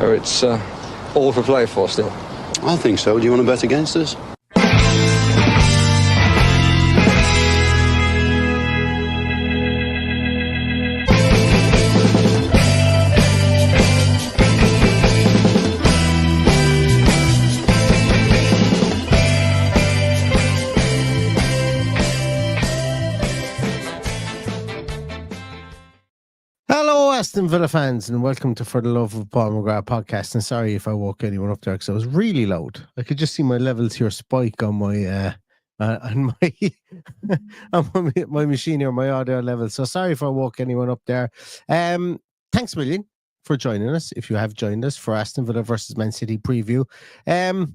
It's all to play for still. I think so. Do you want to bet against us? Aston Villa fans, and welcome to For the Love of Paul McGrath podcast. And sorry if I woke anyone up there because I was really loud. I could just see my levels here spike on my on my on my machine here, my audio level. So sorry if I woke anyone up there. Thanks a million for joining us. If you have joined us for Aston Villa versus Man City preview, a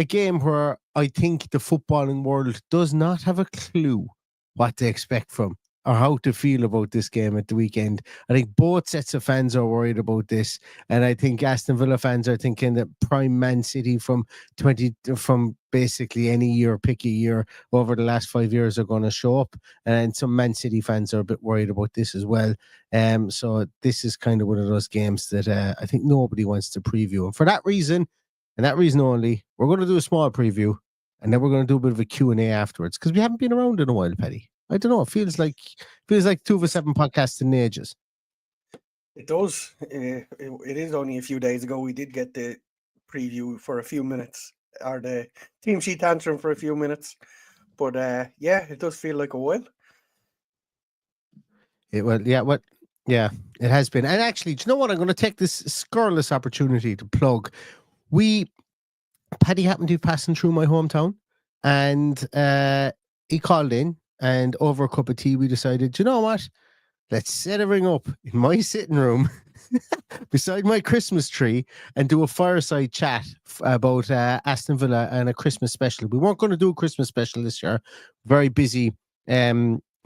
game where I think the footballing world does not have a clue what to expect from, or how to feel about this game at the weekend. I think both sets of fans are worried about this, and I think Aston Villa fans are thinking that prime Man City from basically any year, pick a year, over the last 5 years are going to show up, and some Man City fans are a bit worried about this as well. So this is kind of one of those games that I think nobody wants to preview, and for that reason, and that reason only, we're going to do a small preview, and then we're going to do a bit of a Q&A afterwards, because we haven't been around in a while, Paddy. I don't know. It feels like 2 of a 7 podcasts in ages. It does. It is only a few days ago we did get the preview for a few minutes, or the team sheet tantrum for a few minutes. But yeah, it does feel like a while. It has been. And actually, do you know what? I'm going to take this scurrilous opportunity to plug. Paddy happened to be passing through my hometown, and he called in. And over a cup of tea, we decided, do you know what? Let's set everything up in my sitting room beside my Christmas tree and do a fireside chat about Aston Villa and a Christmas special. We weren't going to do a Christmas special this year. Very busy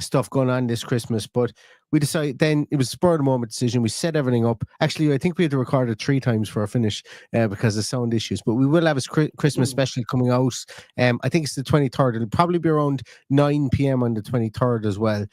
stuff going on this Christmas, but we decided then it was a spur of the moment decision. We set everything up. Actually, I think we had to record it 3 times for our finish because of sound issues, but we will have a Christmas special coming out. I think it's the 23rd. It'll probably be around 9 p.m. on the 23rd as well.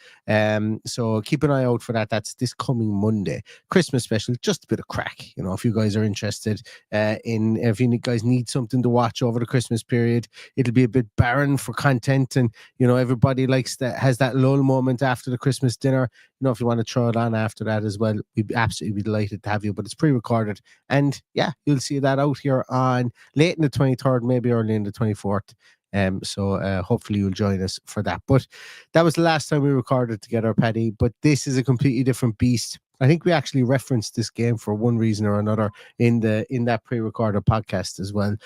So keep an eye out for that. That's this coming Monday. Christmas special, just a bit of crack. You know, if you guys are interested if you guys need something to watch over the Christmas period, it'll be a bit barren for content, and you know, everybody has that lull moment after the Christmas dinner. You know, if you want to throw it on after that as well, we'd absolutely be delighted to have you. But it's pre-recorded, and yeah, you'll see that out here on late in the 23rd, maybe early in the 24th. So hopefully you'll join us for that. But that was the last time we recorded together, Paddy. But this is a completely different beast. I think we actually referenced this game for one reason or another in that pre-recorded podcast as well.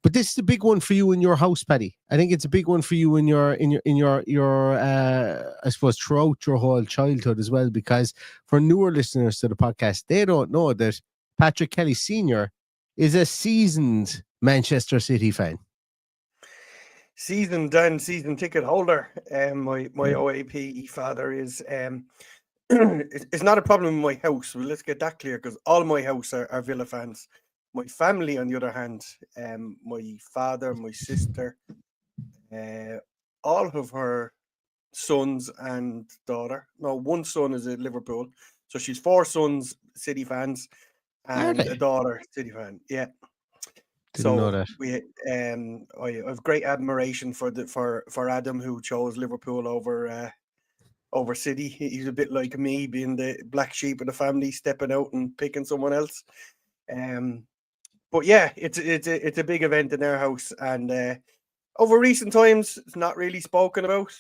But this is a big one for you in your house, Paddy. I think it's a big one for you in your I suppose throughout your whole childhood as well, because for newer listeners to the podcast, they don't know that Patrick Kelly Sr. is a seasoned Manchester City fan. Seasoned and season ticket holder. My OAP father is it's not a problem in my house. Well, let's get that clear, because all my house are Villa fans. My family, on the other hand, my father, my sister, all of her sons and daughter. No, one son is a Liverpool. So she's 4 sons, City fans, and a daughter, City fan. Yeah. Didn't know that. We I have great admiration for Adam, who chose Liverpool over City. He's a bit like me, being the black sheep of the family, stepping out and picking someone else. But yeah, it's a big event in their house, and over recent times, it's not really spoken about.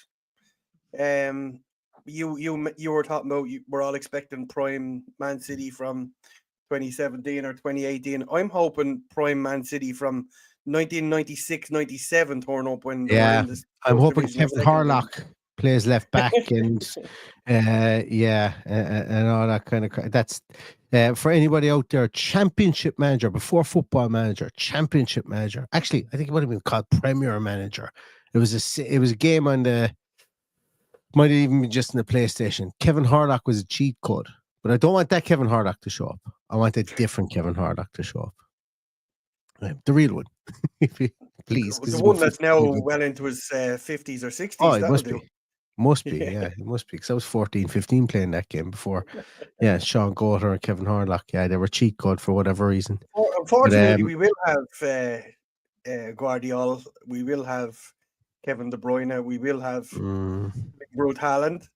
You were talking about we're all expecting prime Man City from 2017 or 2018. I'm hoping prime Man City from 1996-97 turn up when I'm hoping Kevin Harlock plays left back and and all that kind of. That's for anybody out there. Championship manager before Football Manager. Championship manager. Actually, I think it might have been called Premier Manager. It was a game on the. Might have even been just in the PlayStation. Kevin Harlock was a cheat code, but I don't want that Kevin Harlock to show up. I want a different Kevin Harlock to show up. The real one, please. The one that's now well into his 50s or 60s. Oh, it must be. Must be, yeah, it must be. Because I was 14, 15 playing that game before. Yeah, Sean Goater and Kevin Horlock. Yeah, they were cheat code for whatever reason. Unfortunately, we will have Guardiola. We will have Kevin De Bruyne. We will have Ruth Haaland.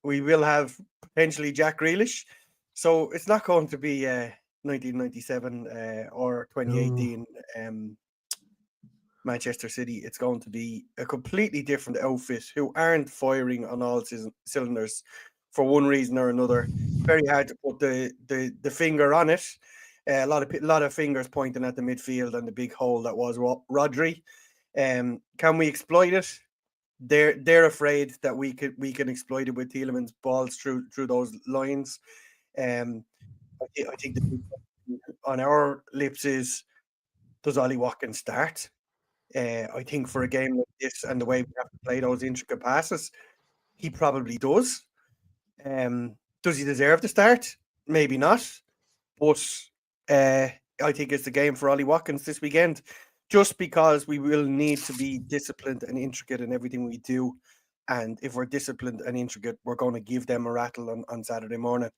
We will have potentially Jack Grealish. So it's not going to be 1997 or 2018 Manchester City. It's going to be a completely different outfit who aren't firing on all cylinders for one reason or another. Very hard to put the finger on it. A lot of fingers pointing at the midfield and the big hole that was Rodri. Can we exploit it? They're afraid that we can exploit it with Tielemans' balls through those lines. I think the big question on our lips is, does Ollie Watkins start? I think for a game like this and the way we have to play those intricate passes, he probably does. Does he deserve to start? Maybe not. But I think it's the game for Ollie Watkins this weekend, just because we will need to be disciplined and intricate in everything we do. And if we're disciplined and intricate, we're going to give them a rattle on Saturday morning.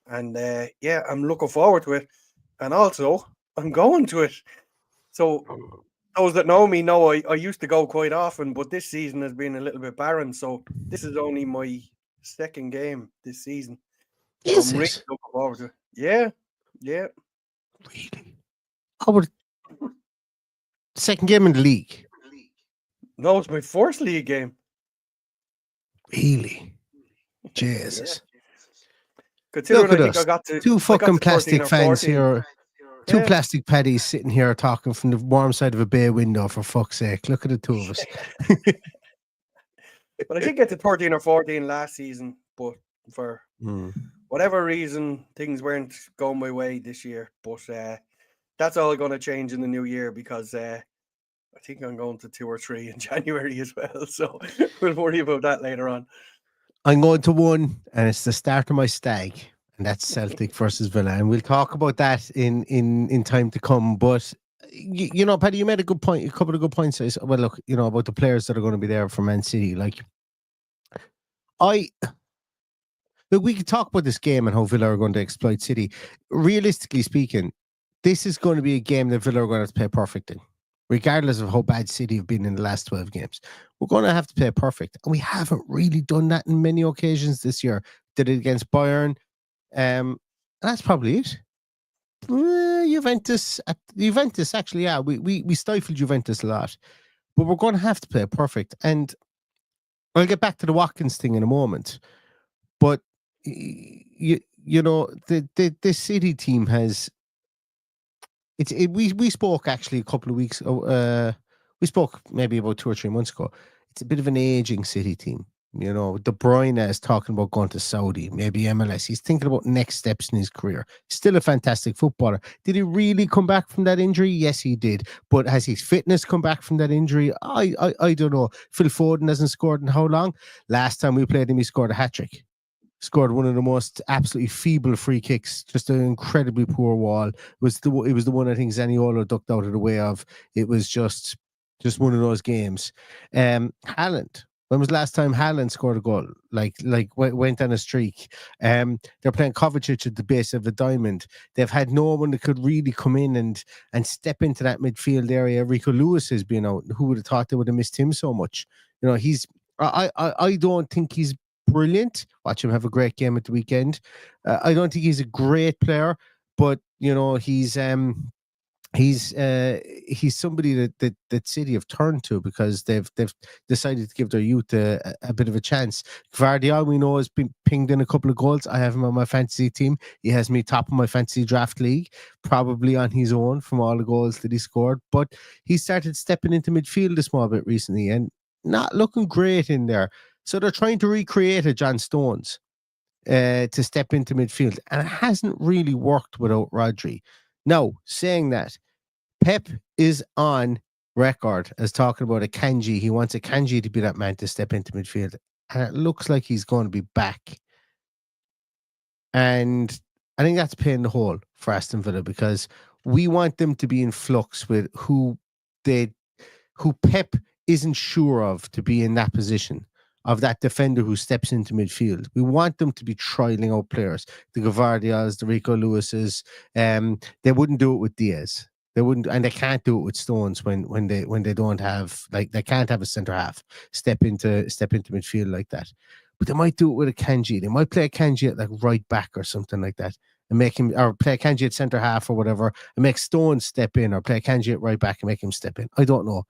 And I'm looking forward to it. And also, I'm going to it. So those that know me know I used to go quite often, but this season has been a little bit barren. So this is only my second game this season. So I'm really looking forward to it. Yeah. Really? Second game in the league? No, it's my first league game. Really? Jesus. Considering Look at I think us. I got to two fucking plastic 13 or fans 14. here. Two Yeah. plastic paddies sitting here talking from the warm side of a bay window, for fuck's sake. Look at the two of us. But I did get to 13 or 14 last season, but for whatever reason, things weren't going my way this year. But that's all going to change in the new year, because I think I'm going to 2 or 3 in January as well. So we'll worry about that later on. I'm going to one, and it's the start of my stag, and that's Celtic versus Villa. And we'll talk about that in time to come. But, you know, Paddy, you made a good point, a couple of good points. Well, look, you know, about the players that are going to be there for Man City. Like, we could talk about this game and how Villa are going to exploit City. Realistically speaking, this is going to be a game that Villa are going to have to play perfect in, regardless of how bad City have been in the last 12 games. We're going to have to play perfect. And we haven't really done that in many occasions this year. Did it against Bayern. And that's probably it. Juventus, actually, yeah, we stifled Juventus a lot. But we're going to have to play perfect. And I'll get back to the Watkins thing in a moment. But, you know, the City team has... We spoke actually a couple of weeks. We spoke maybe about 2 or 3 months ago. It's a bit of an aging City team. You know, De Bruyne is talking about going to Saudi, maybe MLS. He's thinking about next steps in his career. Still a fantastic footballer. Did he really come back from that injury? Yes, he did. But has his fitness come back from that injury? I don't know. Phil Foden hasn't scored in how long? Last time we played him, he scored a hat-trick. Scored one of the most absolutely feeble free kicks, just an incredibly poor wall. It was the one I think Zaniolo ducked out of the way of. It was just one of those games. Haaland. When was the last time Haaland scored a goal? Like went on a streak. They're playing Kovacic at the base of the diamond. They've had no one that could really come in and step into that midfield area. Rico Lewis has been out. Who would have thought they would have missed him so much? You know, I don't think he's brilliant. Watch him have a great game at the weekend. I don't think he's a great player, but you know, he's somebody that City have turned to because they've decided to give their youth a bit of a chance. Gvardiol, we know, has been pinged in a couple of goals. I have him on my fantasy team. He has me top of my fantasy draft league, probably on his own from all the goals that he scored. But he started stepping into midfield a small bit recently and not looking great in there. So they're trying to recreate a John Stones to step into midfield, and it hasn't really worked without Rodri. Now, saying that, Pep is on record as talking about a Kanji. He wants a Kanji to be that man to step into midfield, and it looks like he's going to be back. And I think that's paying the hole for Aston Villa because we want them to be in flux with who Pep isn't sure of to be in that position of that defender who steps into midfield. We want them to be trialing out players, the Gavardias, the Rico Lewises. They wouldn't do it with Diaz. They wouldn't, and they can't do it with Stones when they don't have, like, they can't have a centre half step into midfield like that. But they might do it with a Kanji. They might play a Kanji at like right back or something like that, and make him, or play a Kanji at centre half or whatever, and make Stones step in, or play a Kanji at right back and make him step in. I don't know.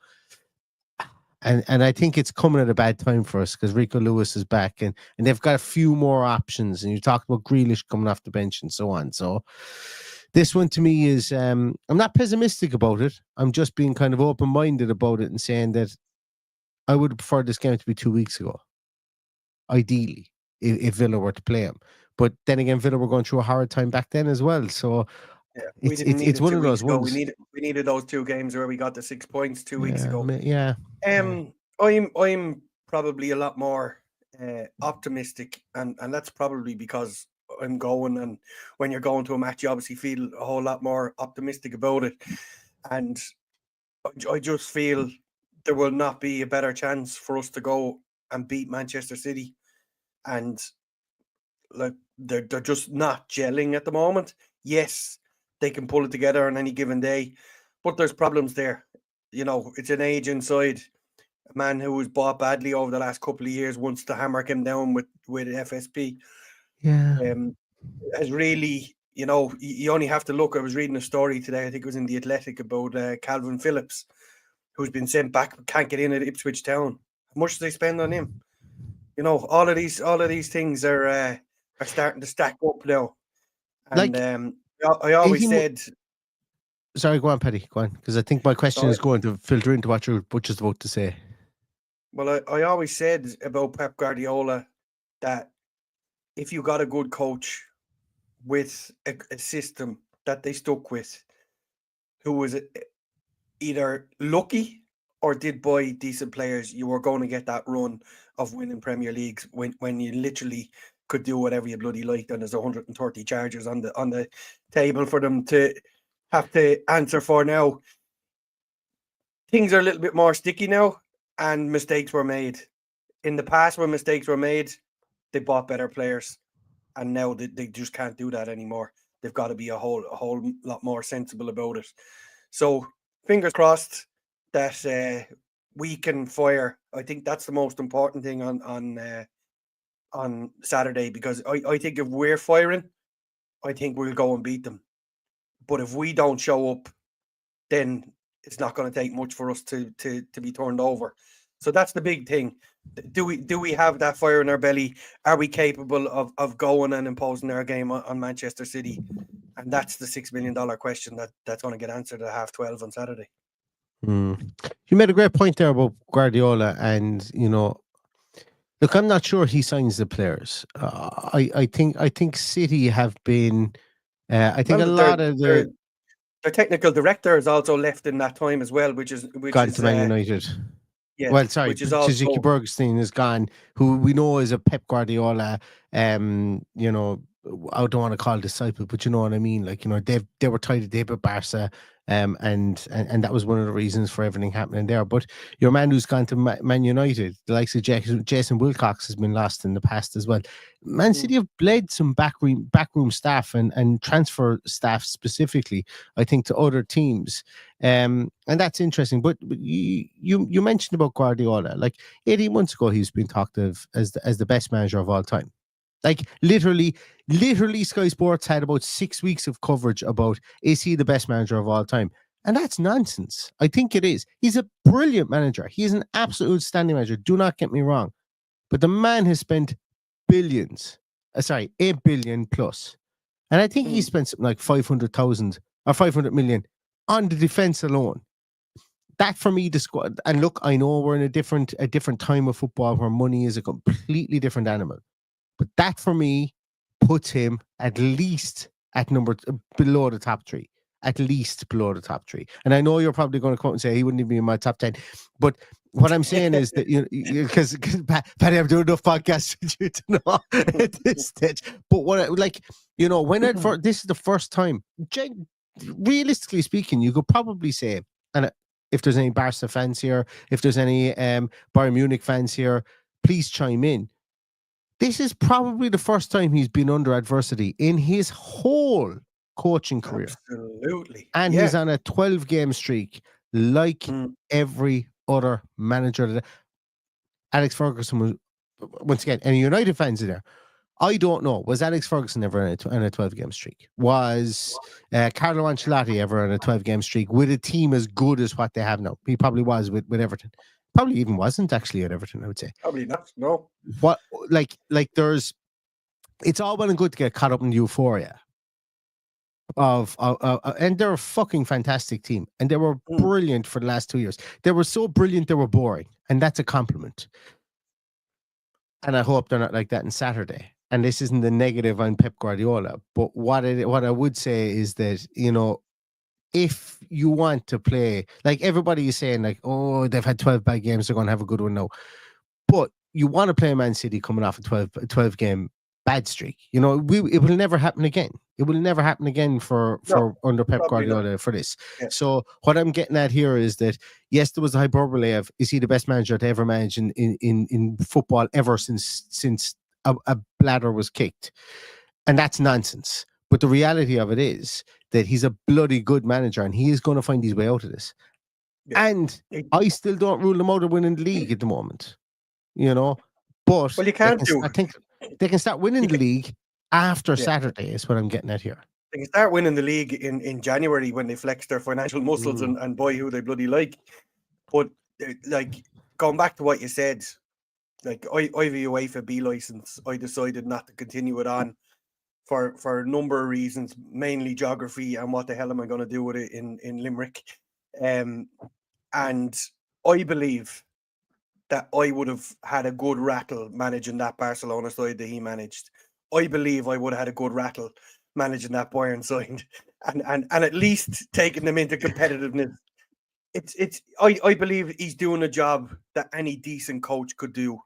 And I think it's coming at a bad time for us because Rico Lewis is back, and they've got a few more options. And you talked about Grealish coming off the bench and so on. So this one to me is, I'm not pessimistic about it. I'm just being kind of open-minded about it and saying that I would prefer this game to be 2 weeks ago, ideally, if Villa were to play him. But then again, Villa were going through a hard time back then as well. So Yeah, it's one of those ones. We needed those 2 games where we got the 6 points 2 weeks ago. Yeah. I'm probably a lot more optimistic, and that's probably because I'm going, and when you're going to a match, you obviously feel a whole lot more optimistic about it. And I just feel there will not be a better chance for us to go and beat Manchester City. And like they're just not gelling at the moment. Yes, they can pull it together on any given day, but there's problems there. You know, it's an age inside. A man who was bought badly over the last couple of years wants to hammer him down with FSP. Yeah. As really, you know, you only have to look. I was reading a story today, I think it was in The Athletic, about Calvin Phillips, who's been sent back but can't get in at Ipswich Town. How much do they spend on him? You know, all of these things are starting to stack up now. And like, I always said. Sorry, go on, Paddy. Go on, because I think my question is going to filter into what you're just about to say. Well, I always said about Pep Guardiola that if you got a good coach with a system that they stuck with, who was either lucky or did buy decent players, you were going to get that run of winning Premier Leagues when you literally could do whatever you bloody liked, and there's 130 charges on the table for them to have to answer for now. Things are a little bit more sticky now, and mistakes were made. In the past, when mistakes were made, they bought better players, and now they just can't do that anymore. They've got to be a whole lot more sensible about it. So fingers crossed that we can fire. I think that's the most important thing on Saturday, because I think if we're firing, I think we'll go and beat them. But if we don't show up, then it's not going to take much for us to be turned over. So that's the big thing. Do we have that fire in our belly? Are we capable of going and imposing our game on Manchester City? And that's the $6 million question that's going to get answered at 12:30 on Saturday. You made a great point there about Guardiola, and you know, look, I'm not sure he signs the players. I think City have been. I think a lot of their technical director is also left in that time as well, which is gone to Man United. Yeah, well, sorry, Suzuki Bergstein is gone, who we know is a Pep Guardiola. You know, I don't want to call disciple, but you know what I mean. Like, you know, they were tied to the hip at Barca, and that was one of the reasons for everything happening there. But your man who's gone to Man United, the likes of Jason Wilcox, has been lost in the past as well. Man City have bled some backroom staff and transfer staff specifically, I think, to other teams. And that's interesting. But you mentioned about Guardiola. Like 18 months ago, he's been talked of as the best manager of all time. Like literally, Sky Sports had about 6 weeks of coverage about, is he the best manager of all time? And that's nonsense. I think it is. He's a brilliant manager. He is an absolute standing manager. Do not get me wrong. But the man has spent billions. 8 billion plus. And I think he spent something like 500,000 or 500 million on the defense alone. That for me, the squad. And look, I know we're in a different time of football where money is a completely different animal. But that for me puts him at least at below the top three. At least below the top three. And I know you're probably going to come out and say he wouldn't even be in my top 10. But what I'm saying is that, you know, because Paddy, I'm doing enough podcasts with you to know at this stage. But this is the first time, realistically speaking, you could probably say, and if there's any Barca fans here, if there's any Bayern Munich fans here, please chime in. This is probably the first time he's been under adversity in his whole coaching career. Absolutely. And he's on a 12-game streak like every other manager. Alex Ferguson was, once again, any United fans in there, I don't know. Was Alex Ferguson ever on a 12-game streak? Was Carlo Ancelotti ever on a 12-game streak with a team as good as what they have now? He probably was with Everton. Probably even wasn't actually at Everton, I would say. Probably not. No. What like there's, it's all well and good to get caught up in the euphoria of and they're a fucking fantastic team, and they were brilliant for the last 2 years. They were so brilliant they were boring, and that's a compliment. And I hope they're not like that on Saturday. And this isn't the negative on Pep Guardiola, but what I would say is that, you know, if you want to play, like everybody is saying, like, oh, they've had 12 bad games, they're going to have a good one now. But you want to play Man City coming off a 12 game bad streak. You know, it will never happen again. It will never happen again for under Pep Guardiola for this. Yeah. So what I'm getting at here is that, yes, there was a hyperbole of, is he the best manager to ever manage in football ever since a bladder was kicked? And that's nonsense. But the reality of it is that he's a bloody good manager, and he is going to find his way out of this. Yeah. And I still don't rule them out of winning the league at the moment. You know, but you can't I think they can start winning the league after Saturday, is what I'm getting at here. They can start winning the league in January when they flex their financial muscles and buy who they bloody like. But like, going back to what you said, like I have a UEFA B license. I decided not to continue it on for a number of reasons, mainly geography and what the hell am I going to do with it in Limerick. And I believe that I would have had a good rattle managing that Barcelona side that he managed. I believe I would have had a good rattle managing that Bayern side, and at least taking them into competitiveness. I believe he's doing a job that any decent coach could do,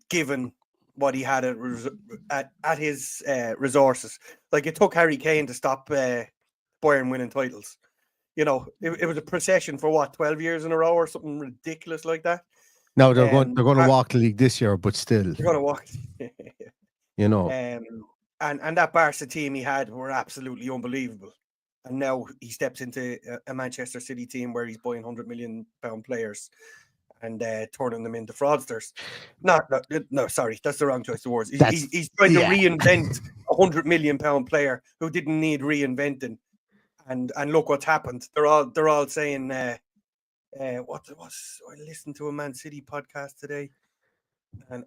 given what he had at his resources. Like, it took Harry Kane to stop Bayern winning titles. You know, it was a procession for what, 12 years in a row or something ridiculous like that. No, they're going to walk the league this year, but still. They're going to walk. You know. And that Barca team he had were absolutely unbelievable. And now he steps into a Manchester City team where he's buying £100 million players and turning them into fraudsters. No, sorry, that's the wrong choice of words. He's trying to reinvent £100 million player who didn't need reinventing. And look what's happened. They're all saying, what was I listened to a Man City podcast today, and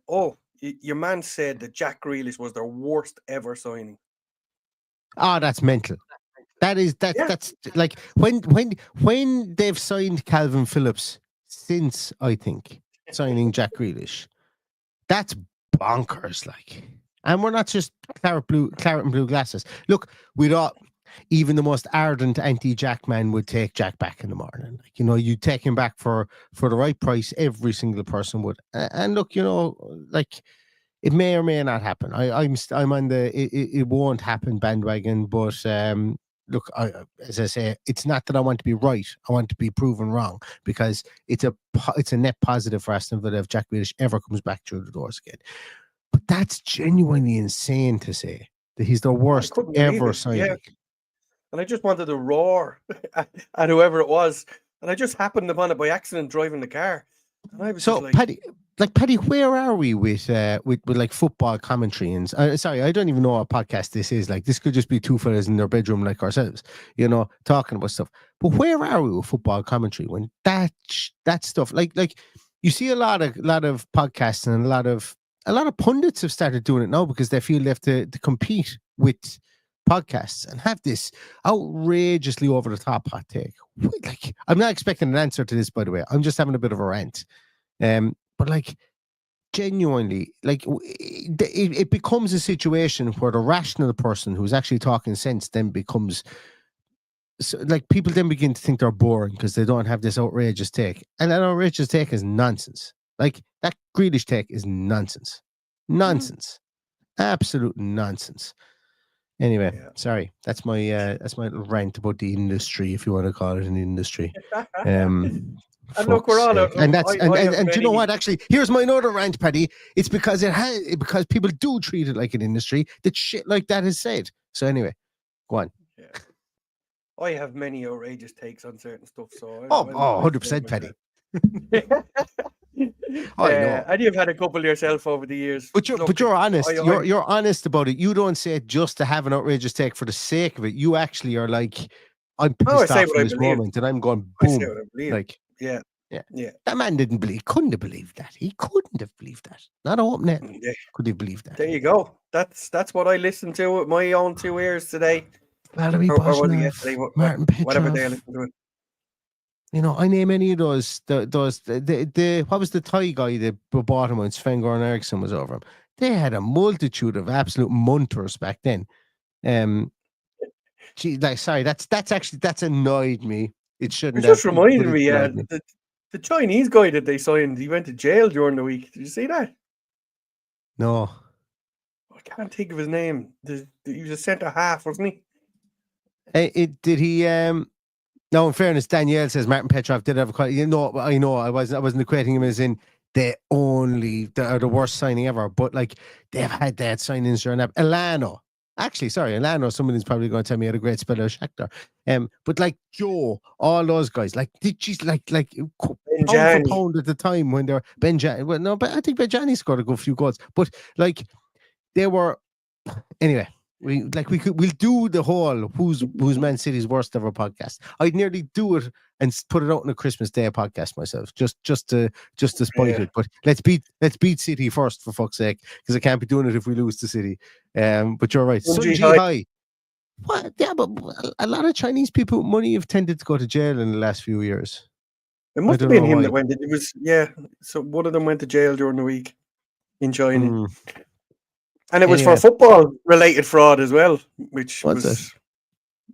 your man said that Jack Grealish was their worst ever signing. Oh, that's mental. That's like when they've signed Calvin Phillips since, I think, signing Jack Grealish, that's bonkers. Like, and we're not just claret and blue glasses. Look, even the most ardent anti-Jack man would take Jack back in the morning. Like, you know, you take him back for the right price. Every single person would. And look, you know, like, it may or may not happen. I'm on the it won't happen bandwagon. But look, as I say, it's not that I want to be right. I want to be proven wrong, because it's a net positive for Aston Villa if Jack Grealish ever comes back through the doors again. But that's genuinely insane to say that he's the worst ever signing. Yeah. And I just wanted to roar at whoever it was. And I just happened upon it by accident driving the car. And I was so, Paddy, where are we with like football commentary? And sorry, I don't even know what podcast this is. Like, this could just be two fellas in their bedroom like ourselves, you know, talking about stuff. But where are we with football commentary when that stuff, like you see a lot of podcasts, and a lot of pundits have started doing it now because they feel they have to compete with podcasts and have this outrageously over the top hot take. Like, I'm not expecting an answer to this, by the way. I'm just having a bit of a rant. But like, genuinely, like, it becomes a situation where the rational person who's actually talking sense then becomes, so, like, people then begin to think they're boring because they don't have this outrageous take. And that outrageous take is nonsense. Like, that Grealish take is nonsense. Nonsense. Absolute nonsense. Anyway, sorry. That's my little rant about the industry, if you want to call it an industry. And look, we're all out. And that's I have and do you know many- what? Actually, here's my other rant, Paddy. It's because because people do treat it like an industry that shit like that is said. So anyway, go on. Yeah. I have many outrageous takes on certain stuff. So Oh, I'll 100%, Paddy. I know. And you've had a couple yourself over the years. But you're honest. I'm- You're honest about it. You don't say it just to have an outrageous take for the sake of it. You actually are like, I'm I pissed say off what in I this believe. moment, and I'm going I say boom. what I believe. Like, yeah. That man couldn't have believed that. He couldn't have believed that. Not a hope net. Yeah. Could he believe that? There you go. That's what I listened to with my own 2 ears today. Valerie Or was it Bosnov, yesterday? Martin Whatever day I Petrov. listened to it. You know, I name any of those. The what was the Thai guy that bought him when Sven-Goran Eriksson was over him? They had a multitude of absolute munters back then. Sorry, that's annoyed me. It shouldn't. It just have, reminded but it me, annoyed me. the Chinese guy that they signed, he went to jail during the week. Did you see that? No, I can't think of his name. He was a centre half, wasn't he? Did he? No, in fairness, Danielle says Martin Petrov did have a quite. I know. I wasn't equating him as in the worst signing ever. But like they had signings during that. Elano. Somebody's probably going to tell me had a great spell of Shakhtar. But like Joe, all those guys, like she's like pound for pound at the time when they're Benjani. Well, no, but I think Benjani scored a good few goals. But like they were anyway. We'll do the whole who's Man City's worst ever podcast. I'd nearly do it and put it out on a Christmas Day podcast myself, just to spite it. But let's beat City first, for fuck's sake, because I can't be doing it if we lose to City. But you're right, Sun Ji Hai. What? Yeah, but a lot of Chinese people with money have tended to go to jail in the last few years. It must have been him that went. It was So one of them went to jail during the week in China. And it was for football-related fraud as well, which was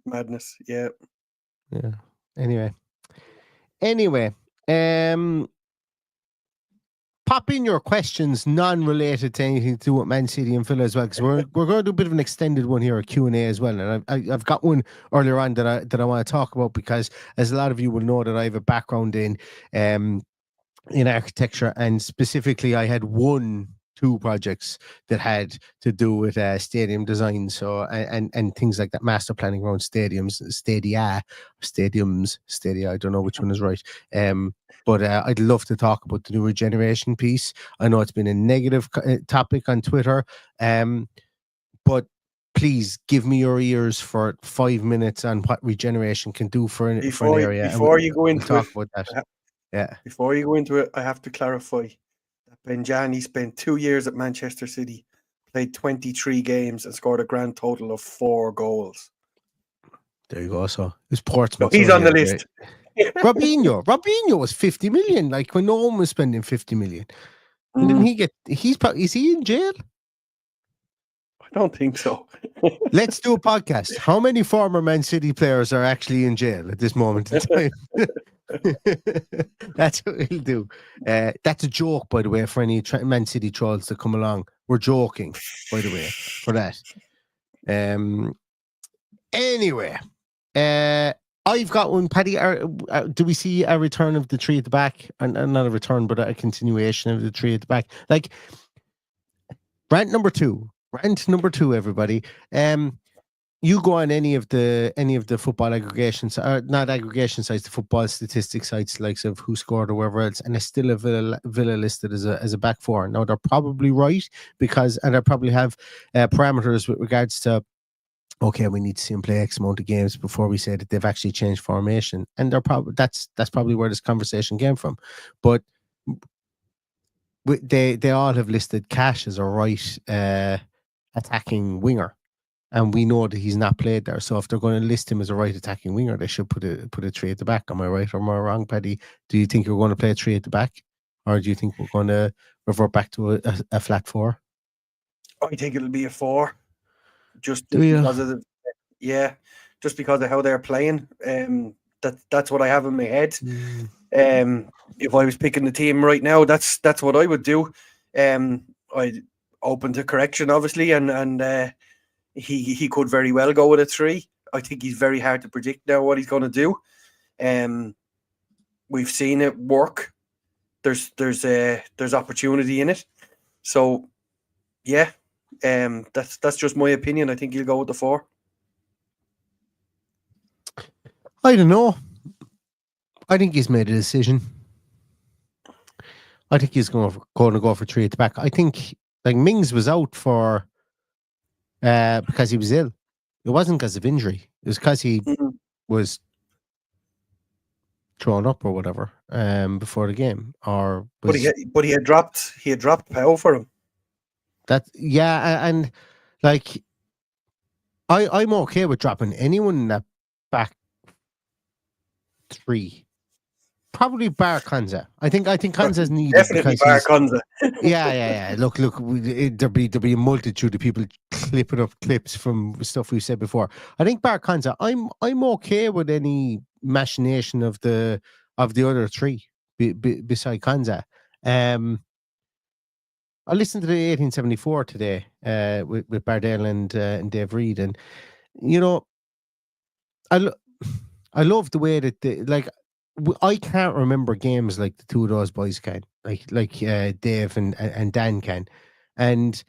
madness. Yeah. Yeah. Anyway, pop in your questions non-related to anything to do with Man City and Villa as well, because we're going to do a bit of an extended one here, a Q&A as well. And I've got one earlier on that I want to talk about, because as a lot of you will know that I have a background in architecture, and specifically I had 2 projects that had to do with stadium design, so and things like that, master planning around stadiums, stadia. I don't know which one is right. But I'd love to talk about the new regeneration piece. I know it's been a negative topic on Twitter, but please give me your ears for 5 minutes on what regeneration can do for an area. Before you go into talk about that, Before you go into it, I have to clarify. Benjani spent 2 years at Manchester City, played 23 games and scored a grand total of 4 goals. There you go. So it's Portsmouth. So he's on the list. Robinho was 50 million, like when no one was spending 50 million. And didn't he get? Is he in jail? I don't think so. Let's do a podcast. How many former Man City players are actually in jail at this moment in time? That's what we'll do. That's a joke, by the way, for any Man City trolls that come along. We're joking, by the way, for that. Anyway, I've got one, Paddy. Do we see a return of the 3 at the back? And not a return, but a continuation of the 3 at the back. Like, rant number 2, everybody. You go on any of the football aggregations, or not aggregation sites, the football statistics sites, likes of who scored or wherever else, and it's still a Villa listed as a back 4. Now they're probably right, and they probably have parameters with regards to, okay, we need to see them play X amount of games before we say that they've actually changed formation, and they're probably that's probably where this conversation came from. But they all have listed Cash as a right attacking winger. And we know that he's not played there. So if they're going to list him as a right attacking winger, they should put a 3 at the back. Am I right or am I wrong, Paddy? Do you think you're going to play a 3 at the back? Or do you think we're going to revert back to a flat 4? I think it'll be a 4. Just because of how they're playing. That's what I have in my head. If I was picking the team right now, that's what I would do. I'd open to correction, obviously, and he could very well go with a 3. I think he's very hard to predict now what he's going to do. We've seen it work. There's opportunity in it. So yeah, that's just my opinion. I think you'll go with the 4. I don't know. I think he's made a decision. I think he's going to go for 3 at the back. I think like Mings was out for because he was ill. It wasn't because of injury. It was because he was thrown up or whatever before the game. Or was, but he had dropped Powell for him. And like I'm okay with dropping anyone in that back 3. Probably bar Konza. I think Konza's needed. Definitely bar Konza. Yeah. Look. There'll be a multitude of people clipping up clips from stuff we said before. I think bar Konza. I'm okay with any machination of the other 3 beside Konza. I listened to the 1874 today with Bardell and Dave Reed, and you know, I love the way that I can't remember games like the 2 of those boys can, like Dave and Dan can, and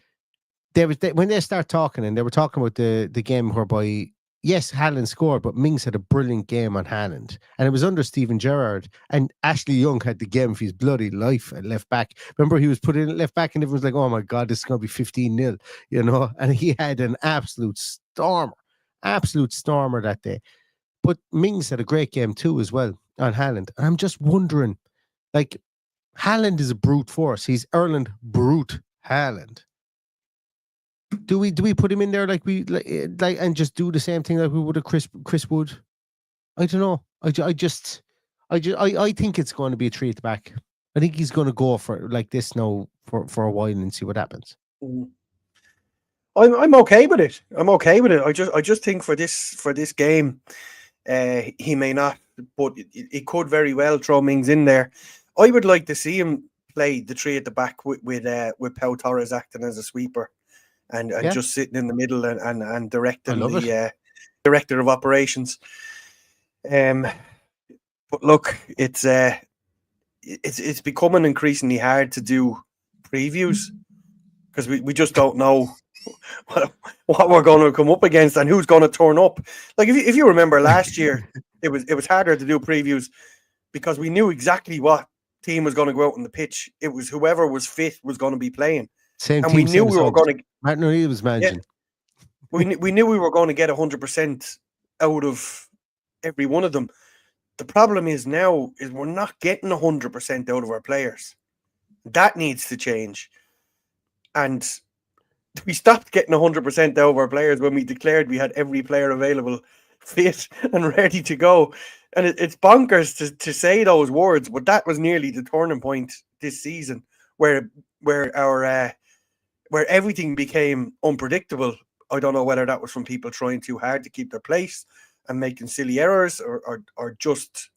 when they start talking, and they were talking about the game whereby yes, Haaland scored, but Mings had a brilliant game on Haaland, and it was under Steven Gerrard, and Ashley Young had the game of his bloody life at left back. Remember, he was put in at left back, and everyone was like, "Oh my god, this is going to be 15-0," you know, and he had an absolute stormer that day. But Mings had a great game too, as well, on Haaland. And I'm just wondering, like, Haaland is a brute force. He's Erland Brute Haaland. Do we put him in there like and just do the same thing like we would have Chris Wood? I don't know. I think it's going to be a 3 at the back. I think he's going to go for like this now for a while and see what happens. I'm okay with it. I just think for this game, he may not, but it could very well throw Mings in there. I would like to see him play the 3 at the back with Pau Torres acting as a sweeper and just sitting in the middle and directing the director of operations. But look, it's becoming increasingly hard to do previews because we just don't know what we're going to come up against and who's going to turn up. Like if you remember last year, it was harder to do previews because we knew exactly what team was going to go out on the pitch. It was whoever was fit was going to be playing. Same and team, we knew we were going to. Martin O'Neill was managing. Yeah, we knew we were going to get 100% out of every one of them. The problem is now is we're not getting 100% out of our players. That needs to change. And we stopped getting 100% out of our players when we declared we had every player available, fit and ready to go. And it's bonkers to say those words, but that was nearly the turning point this season, where everything became unpredictable. I don't know whether that was from people trying too hard to keep their place and making silly errors, or just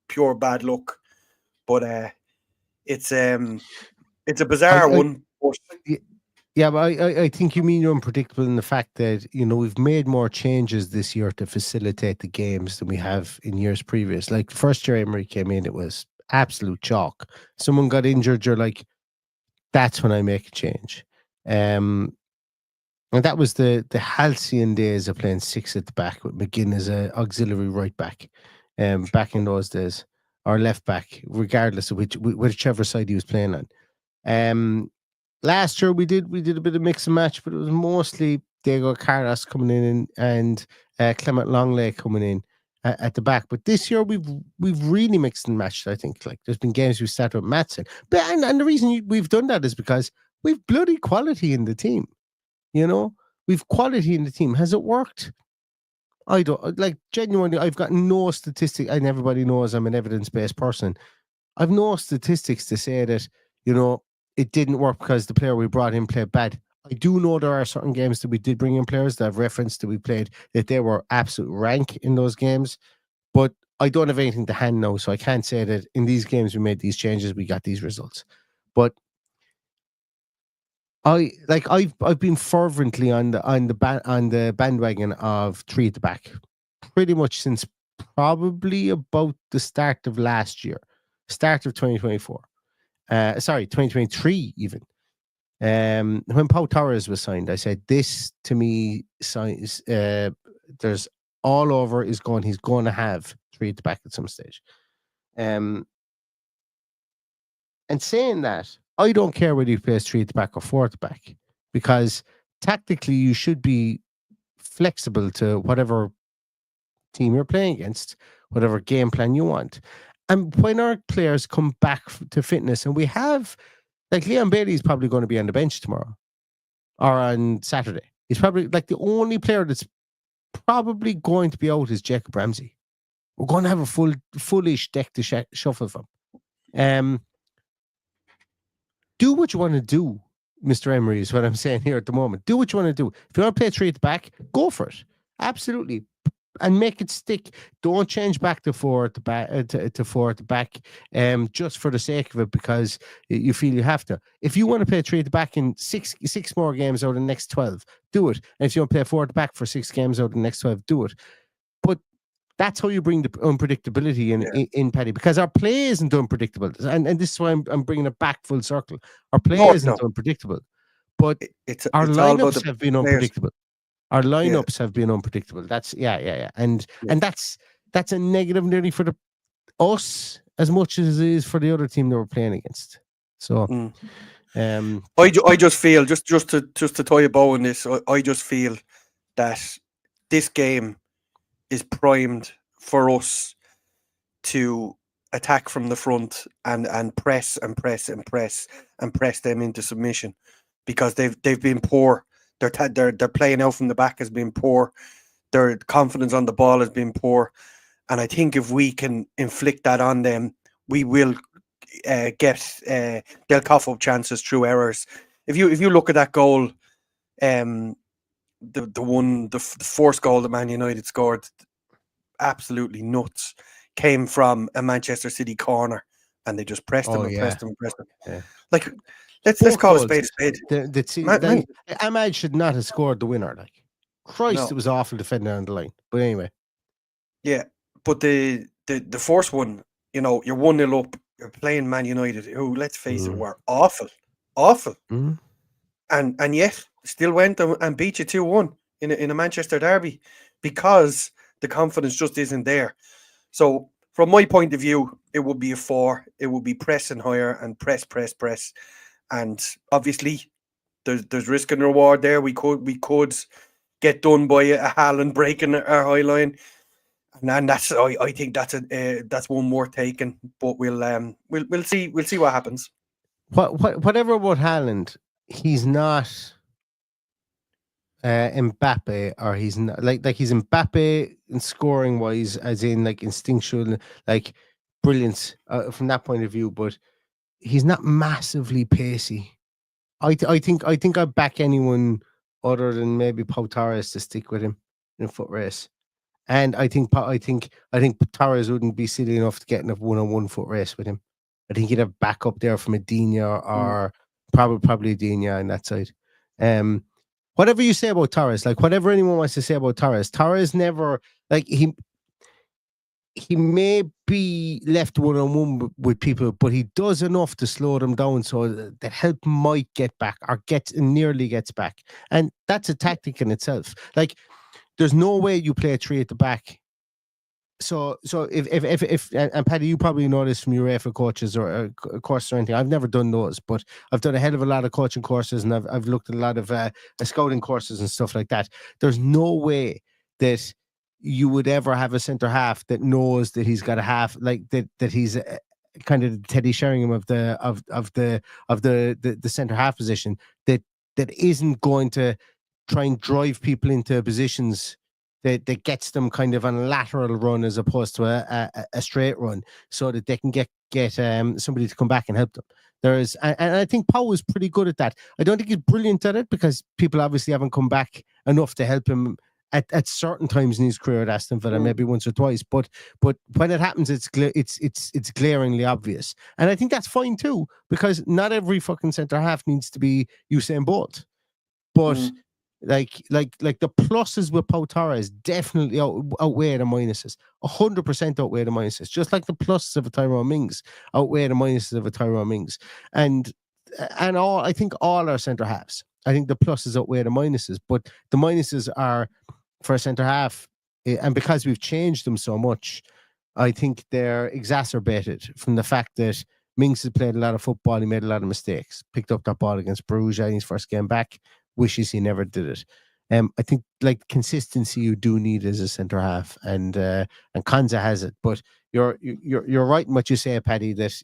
pure bad luck. But it's a bizarre one. Yeah, but I think you mean you're unpredictable in the fact that, you know, we've made more changes this year to facilitate the games than we have in years previous. Like the first year Emery came in, it was absolute chalk. Someone got injured, you're like, that's when I make a change. And that was the halcyon days of playing 6 at the back with McGinn as an auxiliary right back. Back in those days, or left back, regardless of whichever side he was playing on. Last year we did a bit of mix and match, but it was mostly Diego Carlos coming in and Clement Longley coming in at the back. But this year we've really mixed and matched. I think like there's been games we've started with Maatsen, but and the reason we've done that is because we've bloody quality in the team. You know, we've quality in the team. Has it worked? I don't, like, genuinely, I've got no statistic, and everybody knows I'm an evidence-based person. I've no statistics to say that, you know, it didn't work because the player we brought in played bad. I do know there are certain games that we did bring in players that I've referenced that we played that they were absolute rank in those games, but I don't have anything to hand now, so I can't say that in these games we made these changes, we got these results. But I've been fervently on the bandwagon of 3 at the back pretty much since probably about the start of last year. start of 2024. 2023 even. When Pau Torres was signed, I said this to me signs. There's all over is going. He's going to have 3 at the back at some stage. And saying that, I don't care whether he plays 3 at the back or 4 at the back, because tactically you should be flexible to whatever team you're playing against, whatever game plan you want. And when our players come back to fitness, and we have, like, Leon Bailey is probably going to be on the bench tomorrow or on Saturday. He's probably, like, the only player that's probably going to be out is Jacob Ramsey. We're going to have a fullish deck to shuffle from. Do what you want to do, Mr. Emery, is what I'm saying here at the moment. Do what you want to do. If you want to play 3 at the back, go for it. Absolutely. And make it stick. Don't change back to 4 at the back, to 4 at the back, just for the sake of it, because you feel you have to. If you want to play 3 at the back in six more games out of the next 12, do it. And if you want to play 4 at the back for 6 games out of the next 12, do it. But that's how you bring the unpredictability in Paddy, because our play isn't unpredictable. And this is why I'm bringing it back full circle. Our play isn't unpredictable, but our lineups have been unpredictable. Our lineups have been unpredictable. That's and that's a negative nearly for us as much as it is for the other team that we're playing against. So, I just feel just to tie a bow on this. I just feel that this game is primed for us to attack from the front and press them into submission, because they've been poor. They're playing out from the back has been poor. Their confidence on the ball has been poor, and I think if we can inflict that on them, we will get they'll cough up chances through errors. If you look at that goal, the fourth goal that Man United scored, absolutely nuts, came from a Manchester City corner, and they just pressed them. Yeah. Like, let's call a spade a spade. Ahmad should not have scored the winner. Like, Christ, It was awful defending on the line. But anyway, yeah. But the first one, you're 1-0 up. You're playing Man United, who, let's face it, were awful, and yet still went and beat you 2-1 in a Manchester derby, because the confidence just isn't there. So from my point of view, it would be a 4. It would be pressing higher and press. And obviously, there's risk and reward there. We could get done by a Haaland breaking our high line, and that's I think that's one more taken. But we'll see what happens. Whatever about Haaland, he's not Mbappe, or he's not like he's Mbappe in scoring wise, as in like instinctual, like brilliance from that point of view, but he's not massively pacey. I think I'd back anyone other than maybe Pau Torres to stick with him in a foot race. And I think Torres wouldn't be silly enough to get in a 1-on-1 foot race with him. I think he'd have backup there from a Digne or probably Digne on that side. Whatever you say about Torres, like whatever anyone wants to say about Torres never, like, he may be left 1-on-1 with people, but he does enough to slow them down so that help might get back or nearly gets back. And that's a tactic in itself. Like, there's no way you play a 3 at the back. So if and Paddy, you probably know this from UEFA coaches or courses or anything. I've never done those, but I've done a hell of a lot of coaching courses, and I've looked at a lot of scouting courses and stuff like that. There's no way that you would ever have a centre half that knows that he's got a half, like that he's kind of Teddy Sheringham of the centre half position, that isn't going to try and drive people into positions that gets them kind of on a lateral run as opposed to a straight run, so that they can get somebody to come back and help them. And I think Pau is pretty good at that. I don't think he's brilliant at it, because people obviously haven't come back enough to help him at certain times in his career at Aston Villa, maybe once or twice. But when it happens, it's glaringly obvious, and I think that's fine too, because not every fucking centre half needs to be Usain Bolt, but Like the pluses with Pau Torres definitely outweigh the minuses. 100% outweigh the minuses. Just like the pluses of a Tyrone Mings outweigh the minuses of a Tyrone Mings. And I think all our centre halves. I think the pluses outweigh the minuses, but the minuses are for a centre half, and because we've changed them so much, I think they're exacerbated from the fact that Mings has played a lot of football. He made a lot of mistakes. Picked up that ball against Bruges in his first game back. Wishes he never did it. I think like consistency you do need as a centre half, and Konza has it. But you're right in what you say, Paddy. That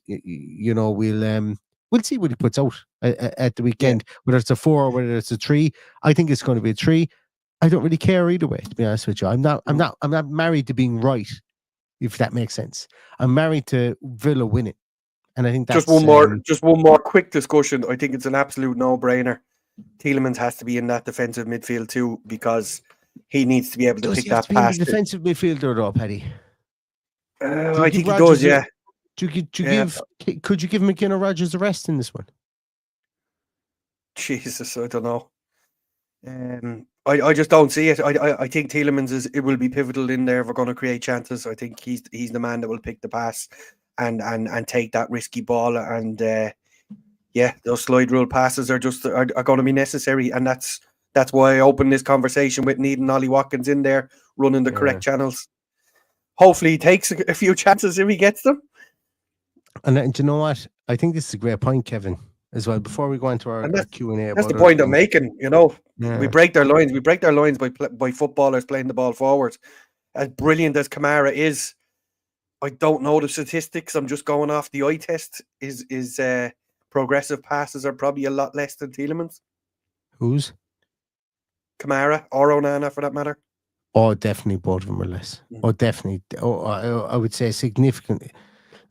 we'll see what he puts out at the weekend. Yeah. Whether it's a 4 or whether it's a 3, I think it's going to be a 3. I don't really care either way. To be honest with you, I'm not married to being right, if that makes sense. I'm married to Villa winning, and I think that's just one more quick discussion. I think it's an absolute no-brainer. Tielemans has to be in that defensive midfield too, because he needs to be able to pick that pass. Defensive midfielder, though, Paddy. I think he does. Yeah. Could you give McKenna Rodgers a rest in this one? Jesus, I don't know. I just don't see it. I think Tielemans it will be pivotal in there if we're going to create chances. I think he's the man that will pick the pass and take that risky ball, and those slide rule passes are going to be necessary, and that's why I opened this conversation with needing Ollie Watkins in there running the correct channels. Hopefully he takes a few chances if he gets them. And do you know what? I think this is a great point, Kevin, as well. Before we go into our Q&A, that's the point I'm making. We break their lines. We break their lines by footballers playing the ball forward. As brilliant as Kamara is, I don't know the statistics. I'm just going off the eye test. Is progressive passes are probably a lot less than Tielemans. Who's? Kamara or Onana, for that matter. Oh, definitely both of them are less. Oh, definitely. Oh, I would say significantly.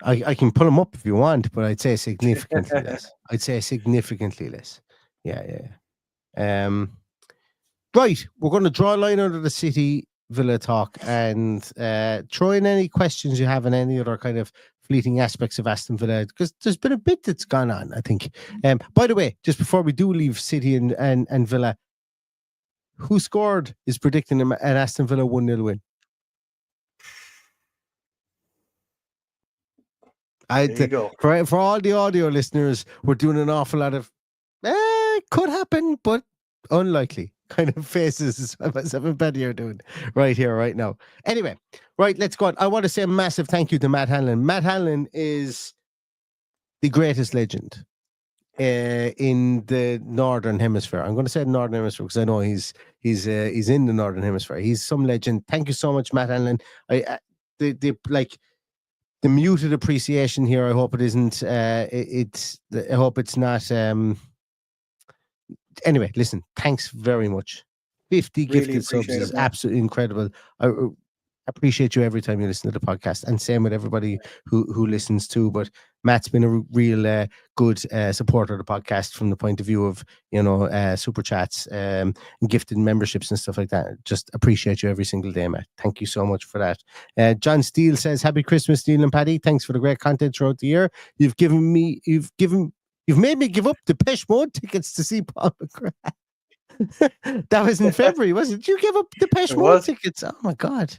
I can pull them up if you want, but I'd say significantly less. Yeah. Right, we're going to draw a line under the City Villa talk and throw in any questions you have on any other kind of fleeting aspects of Aston Villa, because there's been a bit that's gone on, I think. By the way, just before we do leave City and Villa, who scored is predicting an Aston Villa 1-0 win? For all the audio listeners, we're doing an awful lot of could happen, but unlikely kind of faces as myself and Paddy are doing right here, right now. Anyway, right, let's go on. I want to say a massive thank you to Matt Hanlon. Matt Hanlon is the greatest legend in the Northern Hemisphere. I'm going to say the Northern Hemisphere because I know he's in the Northern Hemisphere. He's some legend. Thank you so much, Matt Hanlon. The muted appreciation here, I hope it isn't. I hope it's not. Anyway, listen, thanks very much. 50 really gifted subs is absolutely incredible. I appreciate you every time you listen to the podcast, and same with everybody who listens too. But Matt's been a real good supporter of the podcast from the point of view of super chats and gifted memberships and stuff like that. Just appreciate you every single day, Matt. Thank you so much for that. John Steele says, "Happy Christmas, Neil and Paddy. Thanks for the great content throughout the year. You've made me give up the Depeche Mode tickets to see Paul McGrath." That was in February, wasn't it? You give up the Depeche Mode tickets? Oh my God.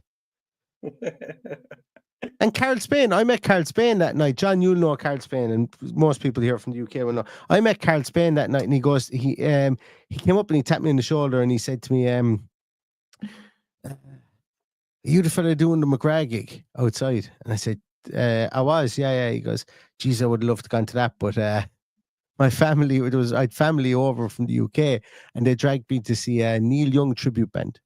And Carl Spain, I met Carl Spain that night. John, you'll know Carl Spain, and most people here from the UK will know. I met Carl Spain that night, and he came up and he tapped me on the shoulder and he said to me, "You the fella doing the McGrath gig outside?" And I said, "I was, yeah." He goes, "Geez, I would love to go to that, but my family, I had family over from the UK, and they dragged me to see a Neil Young tribute band.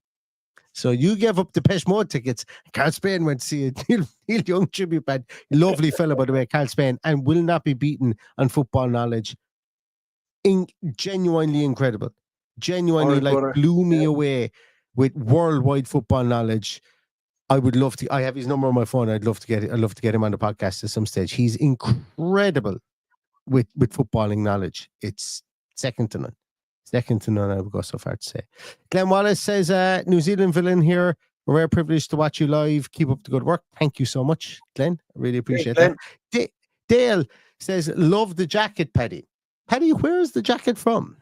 So you gave up the Depeche Mode tickets. Carl Spain went to see a Neil Young tribute band. Lovely fella, by the way, Carl Spain, and will not be beaten on football knowledge. Genuinely incredible. Genuinely blew me away with worldwide football knowledge. I would love to. I have his number on my phone. I'd love to get him on the podcast at some stage. He's incredible with footballing knowledge. It's second to none. I would go so far to say. Glenn Wallace says, "New Zealand villain here. A rare privilege to watch you live. Keep up the good work." Thank you so much, Glenn. I really appreciate that. Dale says, "Love the jacket, Paddy." Paddy, where is the jacket from?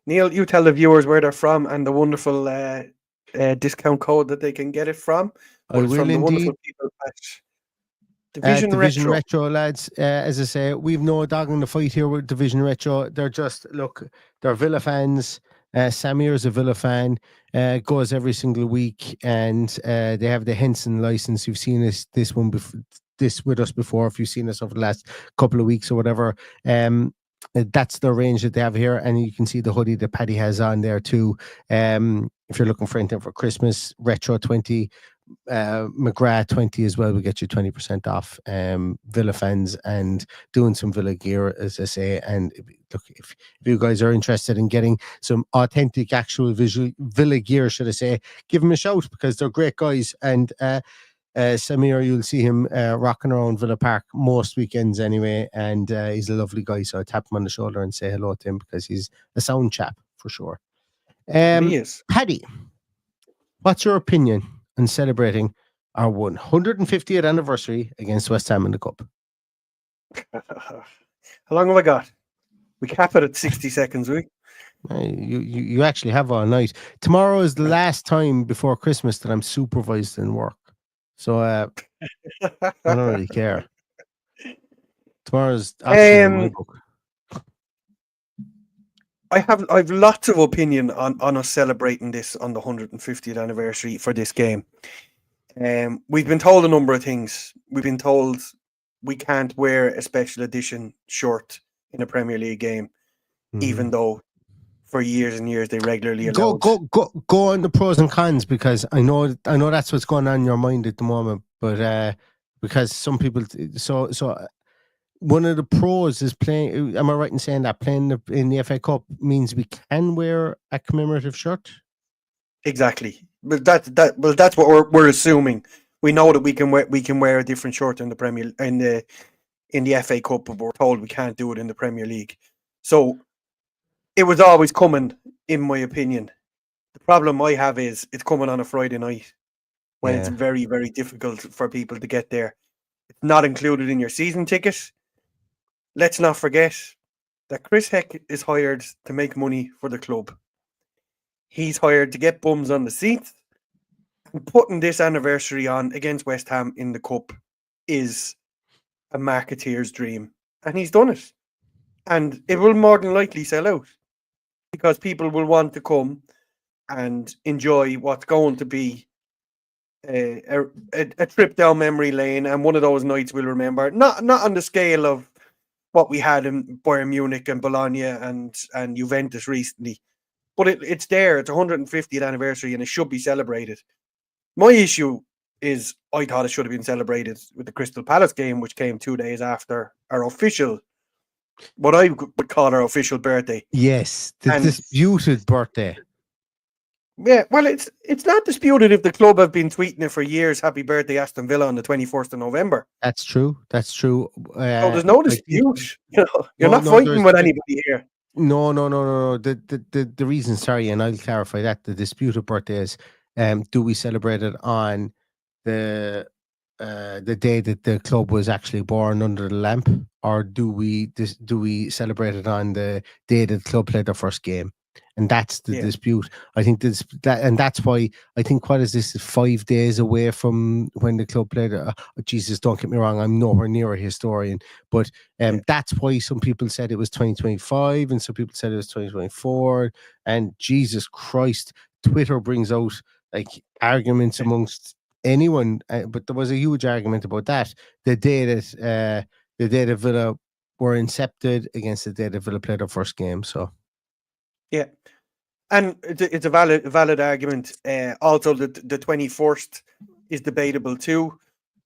Neil, you tell the viewers where they're from and the wonderful discount code that they can get it from. I But it's will from the wonderful indeed. people at Division Division Retro. Retro, lads. As I say, we've no dog in the fight here with Division Retro. They're just, look, they're Villa fans. Samir is a Villa fan, goes every single week, and they have the Henson license. You've seen this one before, this with us before. If you've seen us over the last couple of weeks or whatever, that's the range that they have here, and you can see the hoodie that Paddy has on there too. If you're looking for anything for Christmas, Retro 20. McGrath 20 as well will get you 20% off. Villa fans and doing some Villa gear, as I say. And look, if you guys are interested in getting some authentic, actual visual Villa gear, should I say, give them a shout because they're great guys. And Samir, you'll see him rocking around Villa Park most weekends anyway. And he's a lovely guy. So I tap him on the shoulder and say hello to him because he's a sound chap for sure. He is. Paddy, what's your opinion on celebrating our 150th anniversary against West Ham in the Cup? How long have I got? We cap it at 60 seconds, we? You actually have all night. Tomorrow is the last time before Christmas that I'm supervised in work. So I don't really care. Tomorrow's optional in my book. I've lots of opinion on us celebrating this on the 150th anniversary for this game. We've been told a number of things. We've been told we can't wear a special edition shirt in a Premier League game, even though for years and years they regularly allowed. Go on the pros and cons, because I know that's what's going on in your mind at the moment. But because some people, so one of the pros is playing. Am I right in saying that playing in the FA Cup means we can wear a commemorative shirt? Exactly, but that's what we're assuming. We know that we can wear a different shirt in the FA Cup, but we're told we can't do it in the Premier League. So it was always coming, in my opinion. The problem I have is it's coming on a Friday night when it's very, very difficult for people to get there. It's not included in your season ticket. Let's not forget that Chris Heck is hired to make money for the club. He's hired to get bums on the seats. And putting this anniversary on against West Ham in the Cup is a marketeer's dream. And he's done it. And it will more than likely sell out because people will want to come and enjoy what's going to be a trip down memory lane, and one of those nights we'll remember. Not on the scale of what we had in Bayern Munich and Bologna and Juventus recently, but it's there. It's 150th anniversary and it should be celebrated. My issue is I thought it should have been celebrated with the Crystal Palace game, which came 2 days after our official, what I would call our official birthday. Yes, the disputed birthday. Yeah, well, it's not disputed if the club have been tweeting it for years. Happy birthday, Aston Villa, on the 21st of November. That's true. That's true. So there's no dispute. You're not fighting with anybody here. No. The reason, sorry, and I'll clarify that the disputed birthday is, do we celebrate it on the day that the club was actually born under the lamp, or do we celebrate it on the day that the club played their first game? And that's the dispute. I think and that's why I think, what is this, 5 days away from when the club played? Jesus, don't get me wrong, I'm nowhere near a historian, but that's why some people said it was 2025 and some people said it was 2024. And Jesus Christ, Twitter brings out like arguments amongst anyone, but there was a huge argument about that the day that Villa were incepted against the day that Villa played their first game. So yeah, and it's a valid argument. Also, the 21st is debatable too,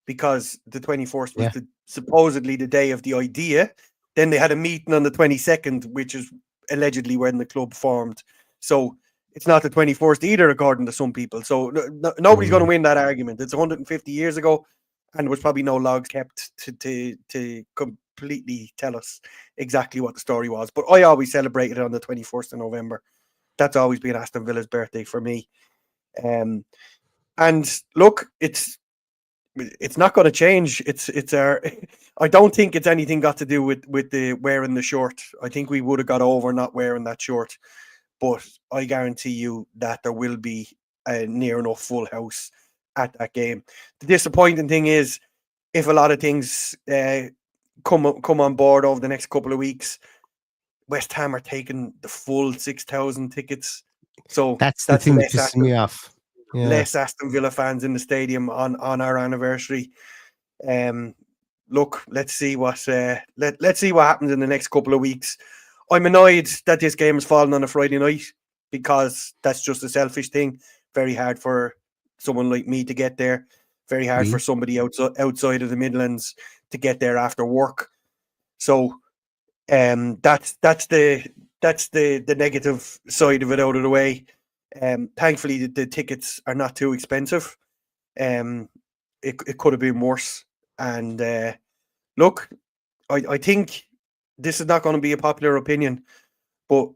because the 21st was supposedly the day of the idea. Then they had a meeting on the 22nd, which is allegedly when the club formed. So it's not the 21st either, according to some people. So nobody's going to win that argument. It's 150 years ago, and there was probably no logs kept to completely tell us exactly what the story was. But I always celebrated it on the 21st of November. That's always been Aston Villa's birthday for me. And look, it's not going to change. It's our. I don't think it's anything got to do with the wearing the shirt. I think we would have got over not wearing that shirt. but I guarantee you that there will be a near enough full house at that game. The disappointing thing is, if a lot of things come on board over the next couple of weeks, West Ham are taking the full 6,000 tickets. So That's the thing that pisses me off. Yeah. Less Aston Villa fans in the stadium on our anniversary. Look, let's see what let's see what happens in the next couple of weeks. I'm annoyed that this game has fallen on a Friday night, because that's just a selfish thing. Very hard for someone like me to get there. Very hard for somebody outside of the Midlands to get there after work. So that's the negative side of it out of the way. Thankfully, the tickets are not too expensive. It could have been worse. And look, I think this is not going to be a popular opinion, but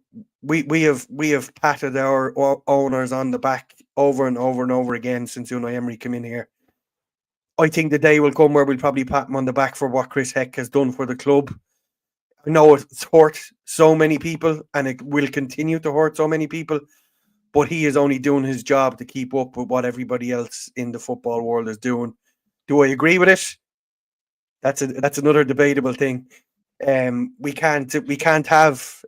we have patted our owners on the back over and over and over again since Unai Emery came in here. I think the day will come where we'll probably pat him on the back for what Chris Heck has done for the club. I know it's hurt so many people, and it will continue to hurt so many people, but he is only doing his job to keep up with what everybody else in the football world is doing. Do I agree with it? That's another debatable thing. We can't have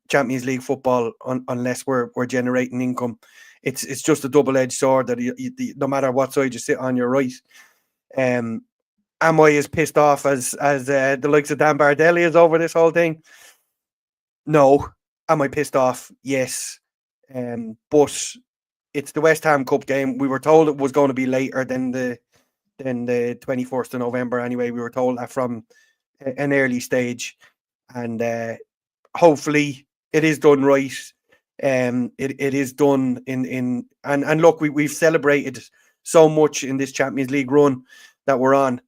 Champions League football unless we're generating income. It's just a double-edged sword that no matter what side you sit on, you're right. Am I as pissed off as the likes of Dan Bardelli is over this whole thing? No. Am I pissed off? Yes. But it's the West Ham Cup game. We were told it was going to be later than the 21st of November. Anyway, we were told that from an early stage, and hopefully it is done right. It is done in and look, we've celebrated so much in this Champions League run that we're on,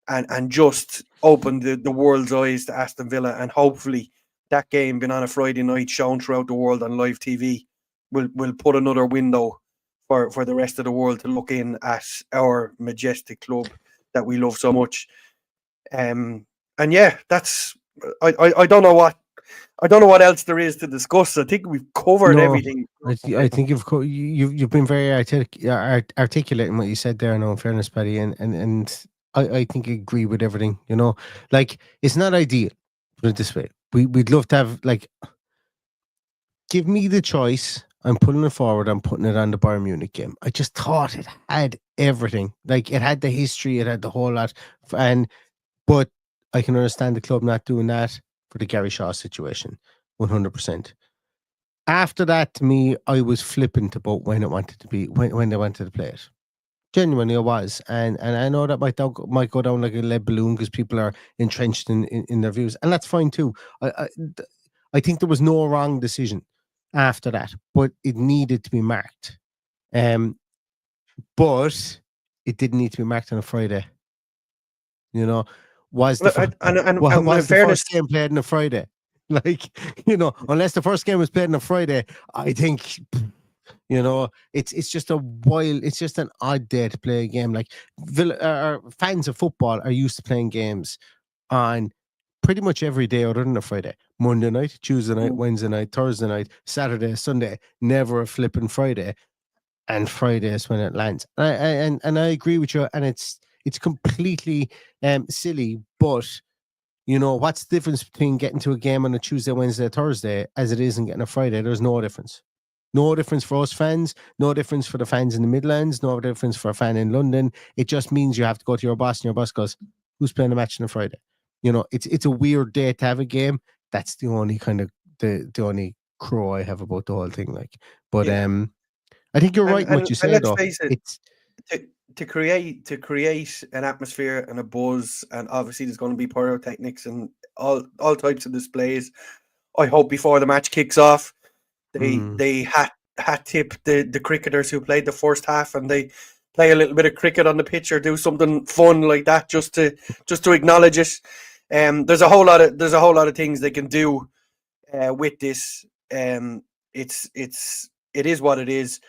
and just opened the world's eyes to Aston Villa, and hopefully that game being on a Friday night shown throughout the world on live TV will put another window for the rest of the world to look in at our majestic club that we love so much. And yeah, that's I don't know what else there is to discuss. I think we've covered everything. I think you've been very articulate in what you said there. No, in fairness, Paddy, and I think I agree with everything. You know, like, it's not ideal. Put it this way: we'd love to have, like, give me the choice. I'm putting it forward. I'm putting it on the Bayern Munich game. I just thought it had everything. Like, it had the history. It had the whole lot. But I can understand the club not doing that for the Gary Shaw situation, 100%. After that, to me, I was flippant about when it wanted to be, when they wanted to play it. Genuinely, I was, and I know that might go down like a lead balloon because people are entrenched in their views, and that's fine too. I think there was no wrong decision after that, but it needed to be marked. But it didn't need to be marked on a Friday. You know, was the first game played on a Friday? Like, you know, unless the first game was played on a Friday, I think, you know, it's just it's just an odd day to play a game. Like, fans of football are used to playing games on pretty much every day other than a Friday. Monday night, Tuesday night, Wednesday night, Thursday night, Saturday, Sunday, never a flipping Friday. And Friday is when it lands. And I agree with you, and it's completely silly, but you know, what's the difference between getting to a game on a Tuesday, Wednesday, Thursday as it is and getting a Friday? There's no difference. No difference for us fans, no difference for the fans in the Midlands, no difference for a fan in London. It just means you have to go to your boss, and your boss goes, who's playing a match on a Friday? You know, it's a weird day to have a game. That's the only kind of the only crow I have about the whole thing. Like, but I think you're right in what you say, though. It's to create an atmosphere and a buzz, and obviously there's going to be pyrotechnics and all types of displays. I hope before the match kicks off, they hat tip the cricketers who played the first half, and they play a little bit of cricket on the pitch or do something fun like that just to acknowledge it. There's a whole lot of things they can do with this. It is what it is.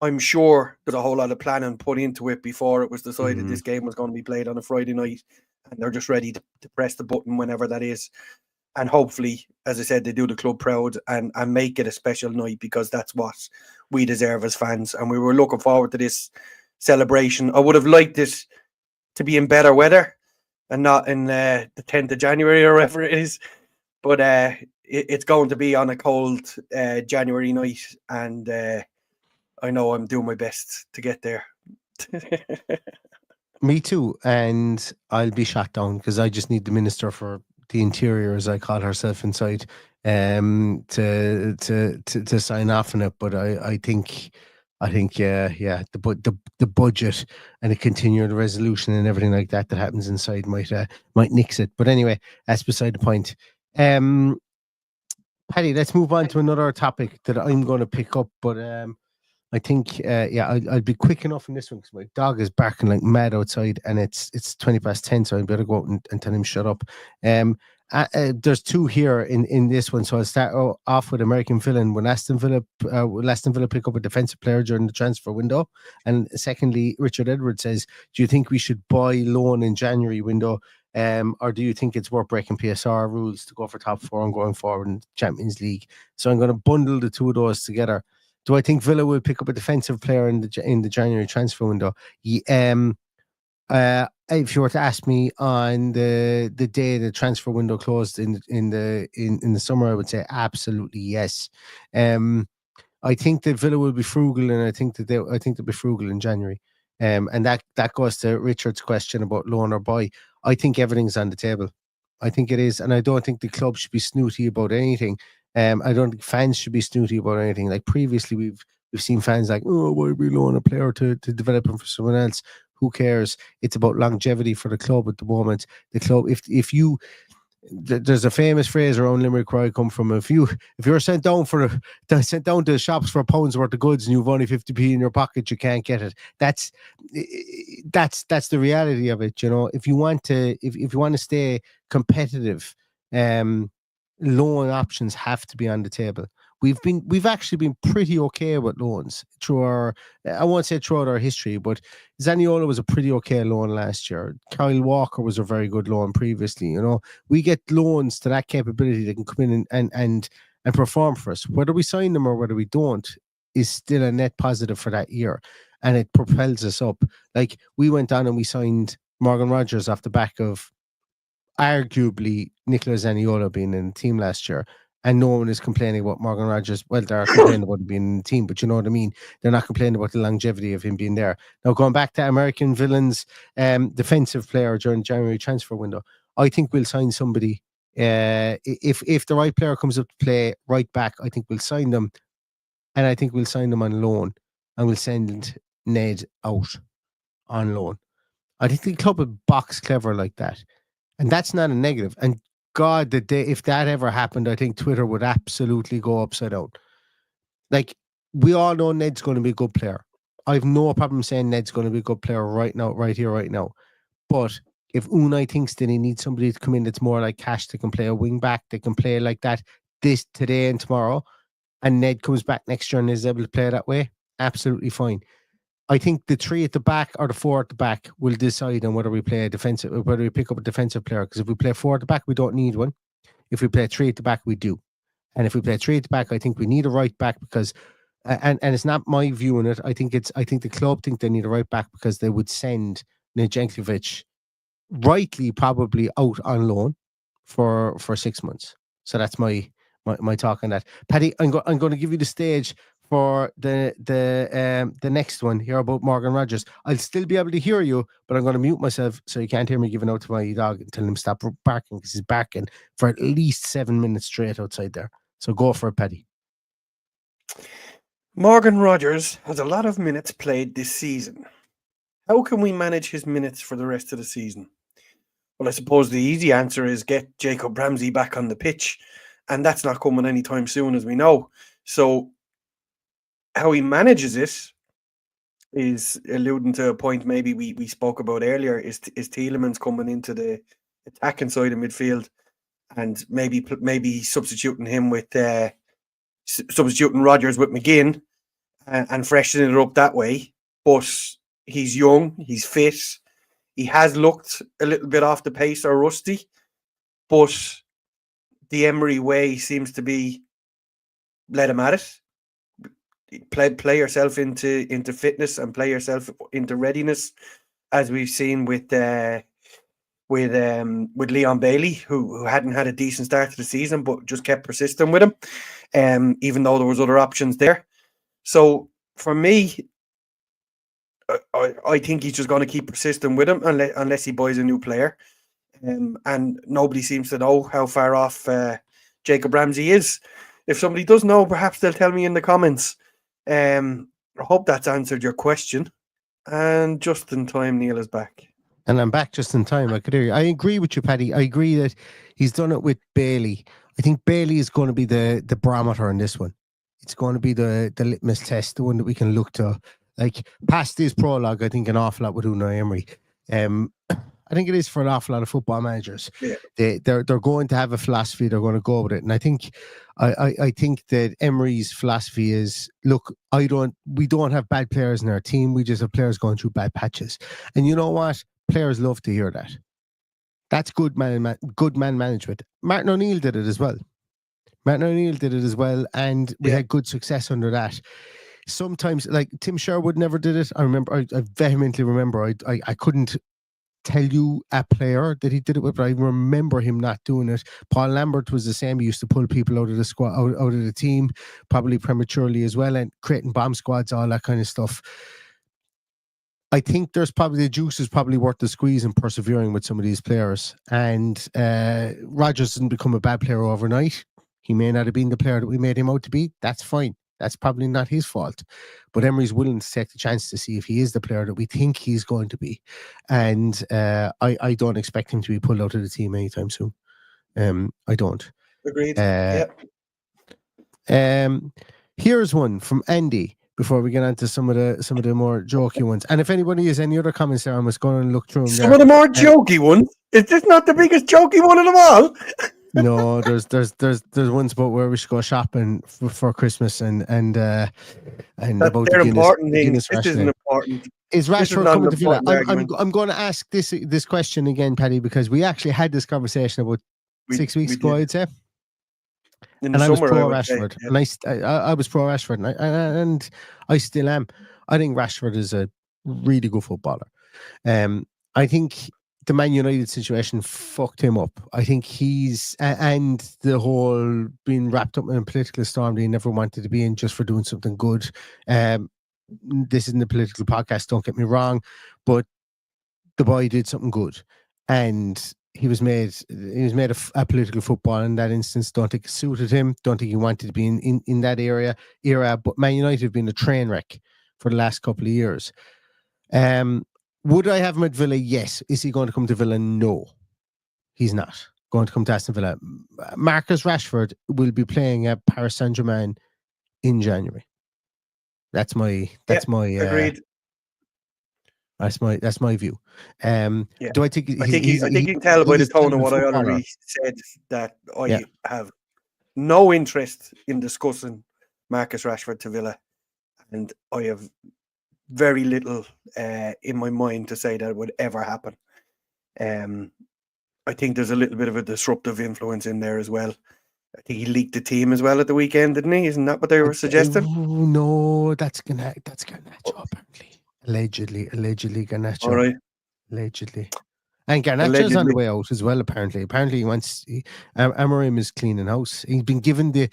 I'm sure there's a whole lot of planning put into it before it was decided this game was going to be played on a Friday night, and they're just ready to press the button whenever that is. and hopefully, as I said, they do the club proud and make it a special night, because that's what we deserve as fans. And we were looking forward to this celebration. I would have liked it to be in better weather and not in the 10th of January or whatever it is. But it's going to be on a cold January night, and I know I'm doing my best to get there. Me too, and I'll be shot down because I just need the Minister for the Interior, as I call herself inside, to sign off on it. But I think the budget and the continuing resolution and everything like that happens inside might nix it. But anyway, that's beside the point. Paddy, let's move on to another topic that I'm going to pick up, but I think I'll be quick enough in this one because my dog is barking like mad outside, and it's 10:20, so I better go out and tell him shut up. There's two here in this one, so I'll start off with American Villain. Will Aston Villa pick up a defensive player during the transfer window? And secondly, Richard Edwards says, do you think we should buy loan in January window? Or do you think it's worth breaking PSR rules to go for top four and going forward in Champions League? So I'm going to bundle the two of those together. Do I think Villa will pick up a defensive player in the January transfer window? If you were to ask me on the day the transfer window closed in the summer, I would say absolutely yes. I think that Villa will be frugal, and I think they'll be frugal in January. And that goes to Richard's question about loan or buy. I think everything's on the table. I think it is, and I don't think the club should be snooty about anything. I don't think fans should be snooty about anything. Like previously, we've seen fans like, oh, why we loan a player to develop him for someone else? Who cares? It's about longevity for the club at the moment. The club, if you, there's a famous phrase around Limerick where I come from. If you're sent down to the shops for a pound's worth of goods and you've only 50p in your pocket, you can't get it. That's the reality of it. You know, if you want to stay competitive, loan options have to be on the table. We've actually been pretty okay with loans through I won't say throughout our history, but Zaniolo was a pretty okay loan last year. Kyle Walker was a very good loan previously. You know, we get loans to that capability that can come in and perform for us. Whether we sign them or whether we don't is still a net positive for that year, and it propels us up. Like we went on and we signed Morgan Rogers off the back of arguably Nicola Zaniolo being in the team last year. And no one is complaining about Morgan Rogers. Well, they're complaining about him being in the team, but you know what I mean? They're not complaining about the longevity of him being there. Now, going back to American Villain's defensive player during the January transfer window, I think we'll sign somebody. If the right player comes up to play right back, I think we'll sign them. And I think we'll sign them on loan. And we'll send Ned out on loan. I think the club would box clever like that. And that's not a negative. And God, if that ever happened, I think Twitter would absolutely go upside down. Like, we all know Ned's going to be a good player. I have no problem saying Ned's going to be a good player right now, right here, right now. But if Unai thinks that he needs somebody to come in that's more like Cash, that can play a wing back, that can play like that today and tomorrow, and Ned comes back next year and is able to play that way, absolutely fine. I think the 3 at the back or the 4 at the back will decide on whether we play whether we pick up a defensive player. Because if we play 4 at the back, we don't need one. If we play 3 at the back, we do. And if we play 3 at the back, I think we need a right back because, and it's not my view on it. I think the club think they need a right back because they would send Nedeljkovic rightly probably out on loan for 6 months. So that's my talk on that. Paddy, I'm going to give you the stage for the next one here about Morgan Rogers. I'll still be able to hear you, but I'm going to mute myself so you can't hear me giving out to my dog and telling him stop barking, because he's barking for at least 7 minutes straight outside there. So go for it, Paddy. Morgan Rogers has a lot of minutes played this season. How can we manage his minutes for the rest of the season? Well, I suppose the easy answer is get Jacob Ramsey back on the pitch, and that's not coming anytime soon, as we know. So how he manages it is alluding to a point maybe we spoke about earlier, is Tielemans coming into the attacking side of midfield and maybe substituting him with substituting Rodgers with McGinn and freshening it up that way. But he's young, he's fit, he has looked a little bit off the pace or rusty, but the Emery way seems to be let him at it. Play yourself into fitness and play yourself into readiness, as we've seen with Leon Bailey, who hadn't had a decent start to the season, but just kept persisting with him, even though there was other options there. So for me, I think he's just going to keep persisting with him unless he buys a new player. And nobody seems to know how far off Jacob Ramsey is. If somebody does know, perhaps they'll tell me in the comments. I hope that's answered your question. And just in time, Neil is back. And I'm back just in time. I could hear you. I agree with you, Paddy. I agree that he's done it with Bailey. I think Bailey is going to be the barometer in this one. It's going to be the litmus test, the one that we can look to. Like, past his prologue, I think an awful lot with Unai Emery. I think it is for an awful lot of football managers. Yeah. They're going to have a philosophy. They're going to go with it. And I think that Emery's philosophy is, look, we don't have bad players in our team. We just have players going through bad patches. And you know what? Players love to hear that. That's good man management. Martin O'Neill did it as well. And we had good success under that. Sometimes, like Tim Sherwood never did it. I vehemently remember. I couldn't tell you a player that he did it with, but I remember him not doing it. Paul Lambert was the same. He used to pull people out of the squad, out of the team, probably prematurely as well, and creating bomb squads, all that kind of stuff. I think there's probably the juice is probably worth the squeeze in persevering with some of these players. And Rodgers didn't become a bad player overnight. He may not have been the player that we made him out to be. That's fine. That's probably not his fault. But Emery's willing to take the chance to see if he is the player that we think he's going to be. And I don't expect him to be pulled out of the team anytime soon. I don't. Agreed. Here's one from Andy before we get on to some of the more jokey ones. And if anybody has any other comments there, I must go and look through them. Some of the more jokey ones? Is this not the biggest jokey one of them all? No, there's ones about where we should go shopping for Christmas and about they're important things. This isn't important. Is Rashford coming to Villa? I'm going to ask this question again, Paddy, because we actually had this conversation about 6 weeks ago, I'd say. And I was pro Rashford, and I was pro Rashford, and I still am. I think Rashford is a really good footballer. I think the Man United situation fucked him up. I think and the whole being wrapped up in a political storm that he never wanted to be in just for doing something good. This isn't a political podcast, don't get me wrong, but the boy did something good, and he was made a political footballer in that instance. Don't think it suited him. Don't think he wanted to be in that era. But Man United have been a train wreck for the last couple of years. Would I have him at Villa? Yes. Is he going to come to Villa? No, he's not going to come to Aston Villa. Marcus Rashford will be playing at Paris Saint-Germain in January. That's my agreed. That's my view. Do I think? I think you can tell by the tone of what I already said that I have no interest in discussing Marcus Rashford to Villa, and I have very little in my mind to say that it would ever happen. I think there's a little bit of a disruptive influence in there as well. I think he leaked the team as well at the weekend, didn't he? Isn't that what they were suggesting? Oh, no, that's Garnacho apparently. Allegedly Garnacho. All right. Allegedly. And Garnacho's on the way out as well, apparently. Apparently he wants Amorim is cleaning house. He's been given the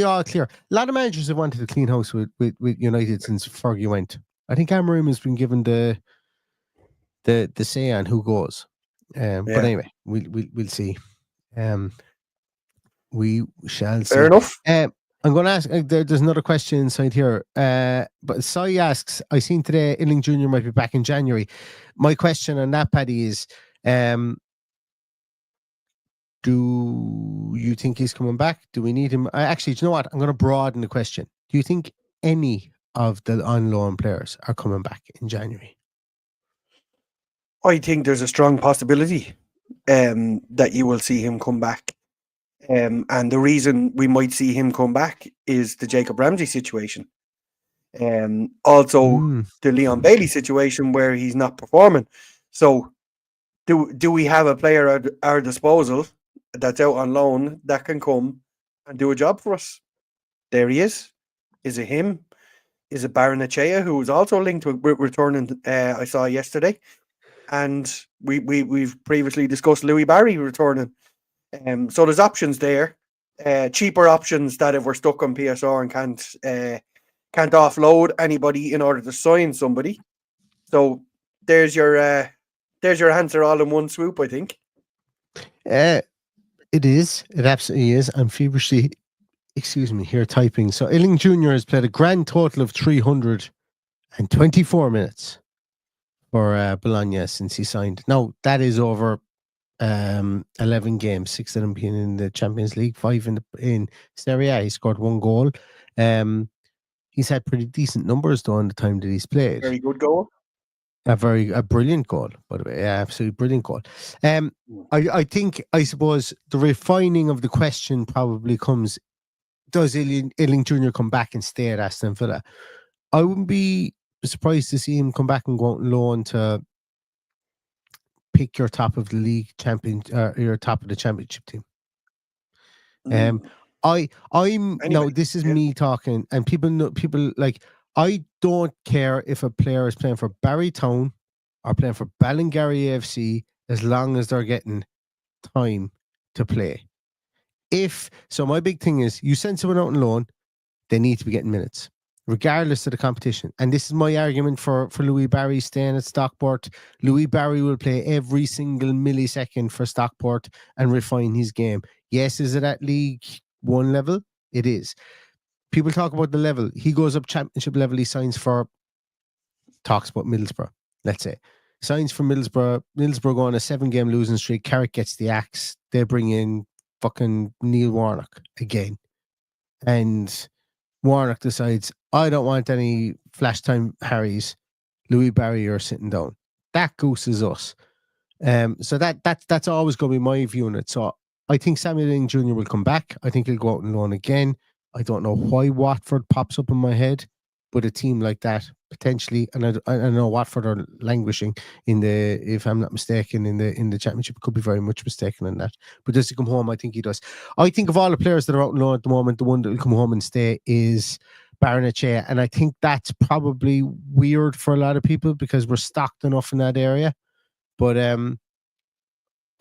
all clear. A lot of managers have wanted to clean house with United since Fergie went. I think Amorim has been given the say on who goes. But anyway, we'll see. We shall see. Fair enough. I'm going to ask, there's another question inside here. But Sai asks, I seen today Illing Jr. might be back in January. My question on that, Paddy, is do you think he's coming back? Do we need him? Actually, do you know what? I'm going to broaden the question. Do you think any of the on-loan players are coming back in January? I think there's a strong possibility that you will see him come back. And the reason we might see him come back is the Jacob Ramsey situation. Also the Leon Bailey situation where he's not performing. So do we have a player at our disposal that's out on loan that can come and do a job for us. There he is. Is it him? Is it Barrenechea, who was also linked with returning? I saw yesterday, and we've previously discussed Louis Barry returning. So there's options there, cheaper options that if we're stuck on PSR and can't offload anybody in order to sign somebody. So there's your answer all in one swoop, I think. It is. It absolutely is. I'm feverishly, excuse me, here typing. So Illing Jr. has played a grand total of 324 minutes for Bologna since he signed. Now, that is over 11 games, 6 of them being in the Champions League, 5 in Serie A. He scored 1 goal. He's had pretty decent numbers though in the time that he's played. Very good goal. A brilliant goal, by the way. Yeah, absolutely brilliant goal. I suppose the refining of the question probably comes: does Illing Jr. come back and stay at Aston Villa? I wouldn't be surprised to see him come back and go out on loan to pick your top of the league champion, your top of the championship team. This is me talking, and people like, I don't care if a player is playing for Barry Town or playing for Ballingarry AFC as long as they're getting time to play. So my big thing is, you send someone out on loan, they need to be getting minutes, regardless of the competition. And this is my argument for Louis Barry staying at Stockport. Louis Barry will play every single millisecond for Stockport and refine his game. Yes, is it at League One level? It is. People talk about the level. He goes up championship level. He signs for, talks about Middlesbrough, let's say. Signs for Middlesbrough. Middlesbrough go on a 7-game losing streak. Carrick gets the axe. They bring in fucking Neil Warnock again. And Warnock decides, I don't want any flash time Harrys. Louis Barry are sitting down. That gooses us. So that's always going to be my view on it. So I think Samuel Illing Jr. will come back. I think he'll go out on loan again. I don't know why Watford pops up in my head, but a team like that potentially, and I know Watford are languishing if I'm not mistaken, in the championship. Could be very much mistaken in that. But does he come home? I think he does. I think of all the players that are out on loan at the moment, the one that will come home and stay is Barrenechea, and I think that's probably weird for a lot of people because we're stocked enough in that area. But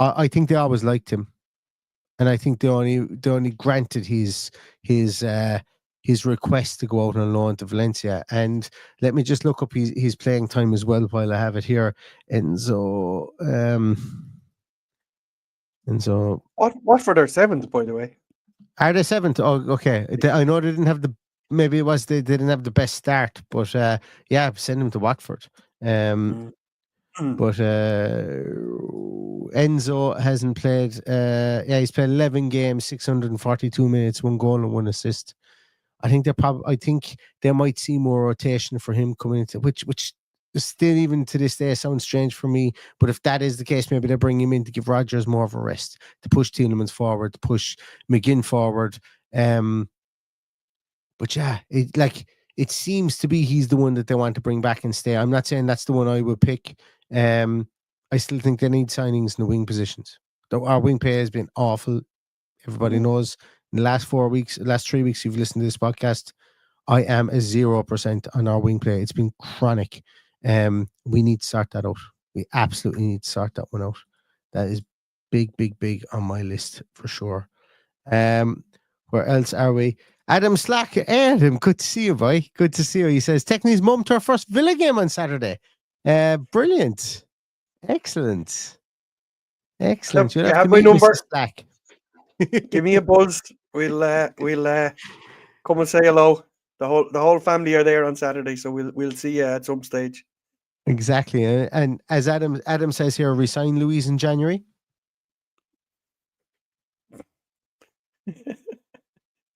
I think they always liked him. And I think they only granted his request to go out on loan to Valencia. And let me just look up his playing time as well while I have it here. Enzo, Watford are 7th, by the way. Are they 7th? Oh, okay. I know they didn't have maybe it was they didn't have the best start, but yeah, send him to Watford. But Enzo hasn't played. He's played 11 games, 642 minutes, 1 goal and 1 assist. I think they might see more rotation for him coming into which still even to this day sounds strange for me. But if that is the case, maybe they bring him in to give Rodgers more of a rest, to push Tielemans forward, to push McGinn forward. But yeah, it seems to be he's the one that they want to bring back and stay. I'm not saying that's the one I would pick. I still think they need signings in the wing positions. Our wing play has been awful. Everybody knows. In the last 3 weeks, you've listened to this podcast, I am a 0% on our wing play. It's been chronic. We need to sort that out. We absolutely need to sort that one out. That is big on my list for sure. Where else are we? Adam Slack. Adam, good to see you, boy. Good to see you. He says, taking his mum to her first Villa game on Saturday. Brilliant. Excellent. You'll have my number. Slack. Give me a buzz. We'll come and say hello. The whole family are there on Saturday, so we'll see you at some stage. Exactly. And as Adam says here, resign Louise in January.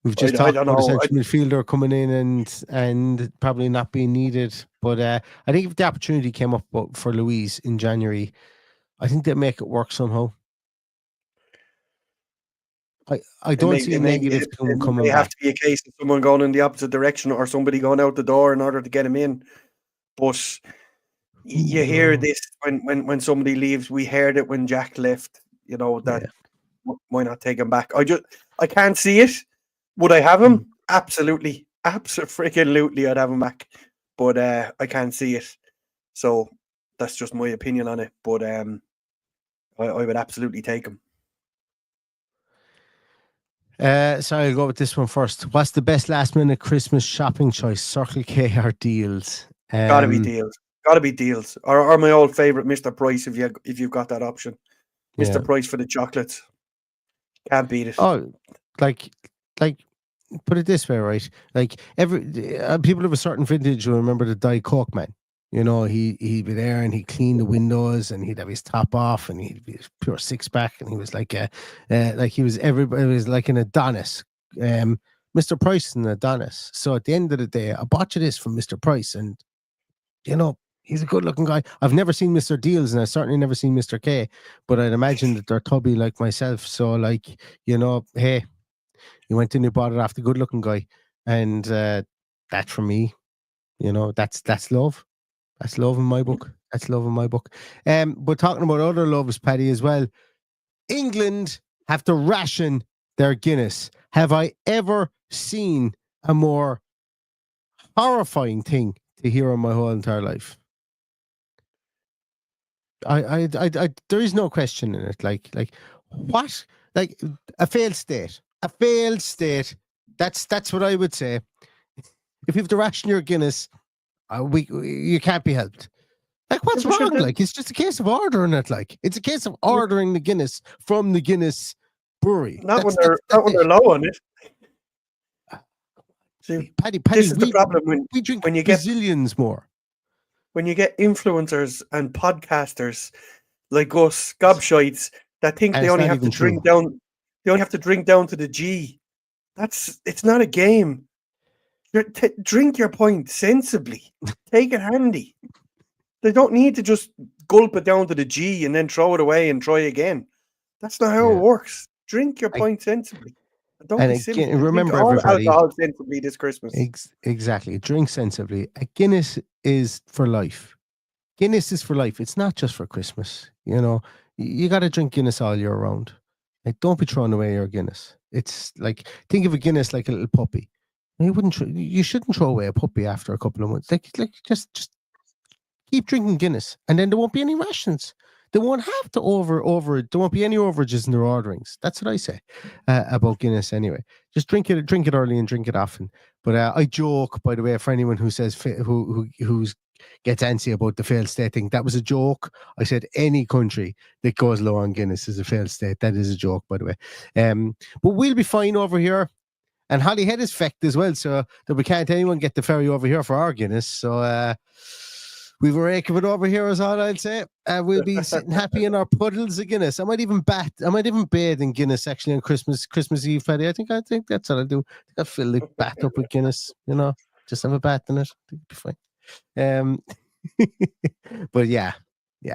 We've just talked about a central midfielder coming in and probably not being needed. But I think if the opportunity came up for Louise in January, I think they'd make it work somehow. I don't see a negative coming back. It may have to be a case of someone going in the opposite direction or somebody going out the door in order to get him in. But you hear this when somebody leaves. We heard it when Jack left. You know that why not take him back? I can't see it. Would I have him? Absolutely, absolutely, I'd have him back. But I can't see it. So that's just my opinion on it. But I would absolutely take him. So I'll go with this one first. What's the best last minute Christmas shopping choice? Circle K or deals? Gotta be deals. Gotta be deals. Or my old favorite, Mr. Price. If you've got that option, Mr. Price for the chocolates. Can't beat it. Oh, like, put it this way, right? Like every people of a certain vintage will remember the Diet Coke man. You know, he'd be there and he'd clean the windows and he'd have his top off and he'd be pure six pack and he was like he was everybody was like an Adonis. Mr. Price is an Adonis. So at the end of the day, I bought you this from Mr. Price, and you know, he's a good looking guy. I've never seen Mr. Deals and I've certainly never seen Mr. K, but I'd imagine that they're tubby like myself. So like, you know, hey, you went in and bought it off the good looking guy. And that for me, you know, that's love. That's love in my book. That's love in my book. But talking about other loves, Paddy, as well. England have to ration their Guinness. Have I ever seen a more horrifying thing to hear in my whole entire life? I there is no question in it. Like what? Like a failed state. A failed state. That's what I would say. If you have to ration your Guinness, you can't be helped. Like, what's wrong? Like, it's just a case of ordering it. Like, it's a case of ordering the Guinness from the Guinness brewery. Not when they're low on it. See, Paddy, this is the problem we drink when you get bazillions more. When you get influencers and podcasters like us, gobshites, that think they only have to drink down. They only have to drink down to the G. It's not a game. Drink your point sensibly. Take it handy. They don't need to just gulp it down to the G and then throw it away and try again. That's not how it works. Drink your point sensibly. Don't be silly. Remember, drink everybody, all alcohol sensibly this Christmas. Exactly. Drink sensibly. A Guinness is for life. Guinness is for life. It's not just for Christmas. You know, you got to drink Guinness all year round. Like, don't be throwing away your Guinness. It's like, think of a Guinness like a little puppy. You shouldn't throw away a puppy after a couple of months. Like just keep drinking Guinness, and then there won't be any rations. They won't have to over. There won't be any overages in their orderings. That's what I say about Guinness. Anyway, just drink it early and drink it often. But I joke, by the way, for anyone who says who gets antsy about the failed state thing. That was a joke. I said any country that goes low on Guinness is a failed state. That is a joke, by the way. But we'll be fine over here. And Holyhead is fecked as well, so that we can't anyone get the ferry over here for our Guinness. So we've a rake of it over here, is all I'll say. We'll be sitting happy in our puddles of Guinness. I might even bathe in Guinness actually on Christmas Eve, Paddy. I think that's what I'll do. I think I'll fill the bath up with Guinness, you know, just have a bath in it. I think it'll be fine. But yeah,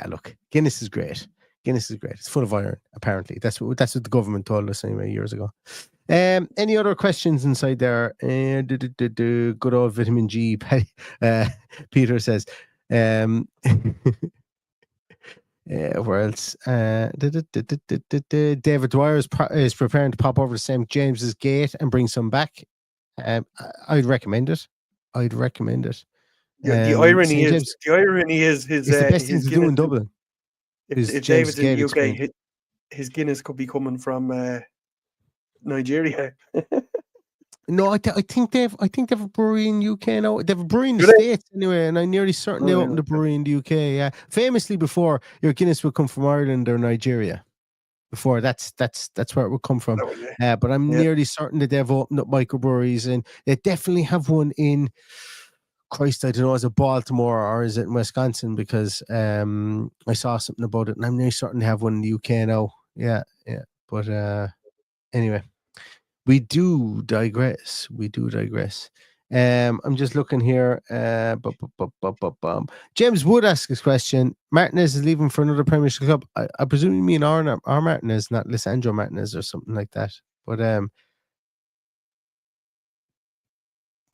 look, Guinness is great. Guinness is great. It's full of iron, apparently. That's what the government told us anyway years ago. Any other questions inside there? Good old vitamin G. Peter says, where else? David Dwyer is preparing to pop over to St. James's Gate and bring some back. I'd recommend it. Yeah, the irony is his it's the best thing to do in Dublin. If David's in the UK, his Guinness could be coming from Nigeria. No, I think they have a brewery in UK now. They have a brewery in the States anyway, and I'm nearly certain they opened a brewery in the UK. Yeah, famously before your Guinness would come from Ireland or Nigeria. Before that's where it would come from. But I'm nearly certain that they've opened up microbreweries, and they definitely have one in. Christ, I don't know, is it Baltimore or is it in Wisconsin? Because I saw something about it, and I'm nearly certain they have one in the UK now. Yeah. But anyway, we do digress. I'm just looking here. James Wood asks this question. Martinez is leaving for another Premiership club. I presume you mean our Martinez, not Lisandro Martinez or something like that. But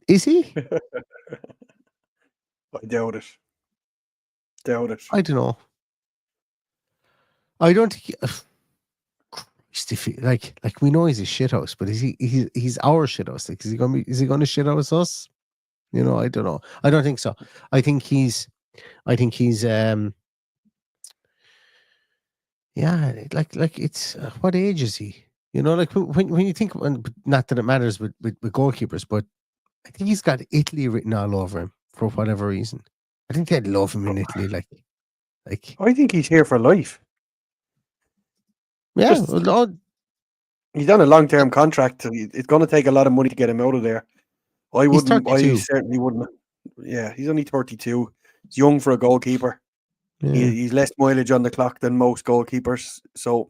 is he? I doubt it. I don't know. I don't think. like we know he's a shithouse, but he's our shithouse? Like, is he gonna shithouse us? You know, I don't know. I don't think so. I think he's yeah, like it's what age is he? You know, like when you think, not that it matters with goalkeepers, but I think he's got Italy written all over him for whatever reason. I think they'd love him in Italy, like I think he's here for life. yeah. Just- Well, He's on a long-term contract. So it's going to take a lot of money to get him out of there. I he's wouldn't. I 32. certainly wouldn't. Yeah, he's only 32. He's young for a goalkeeper. Yeah. He's less mileage on the clock than most goalkeepers, so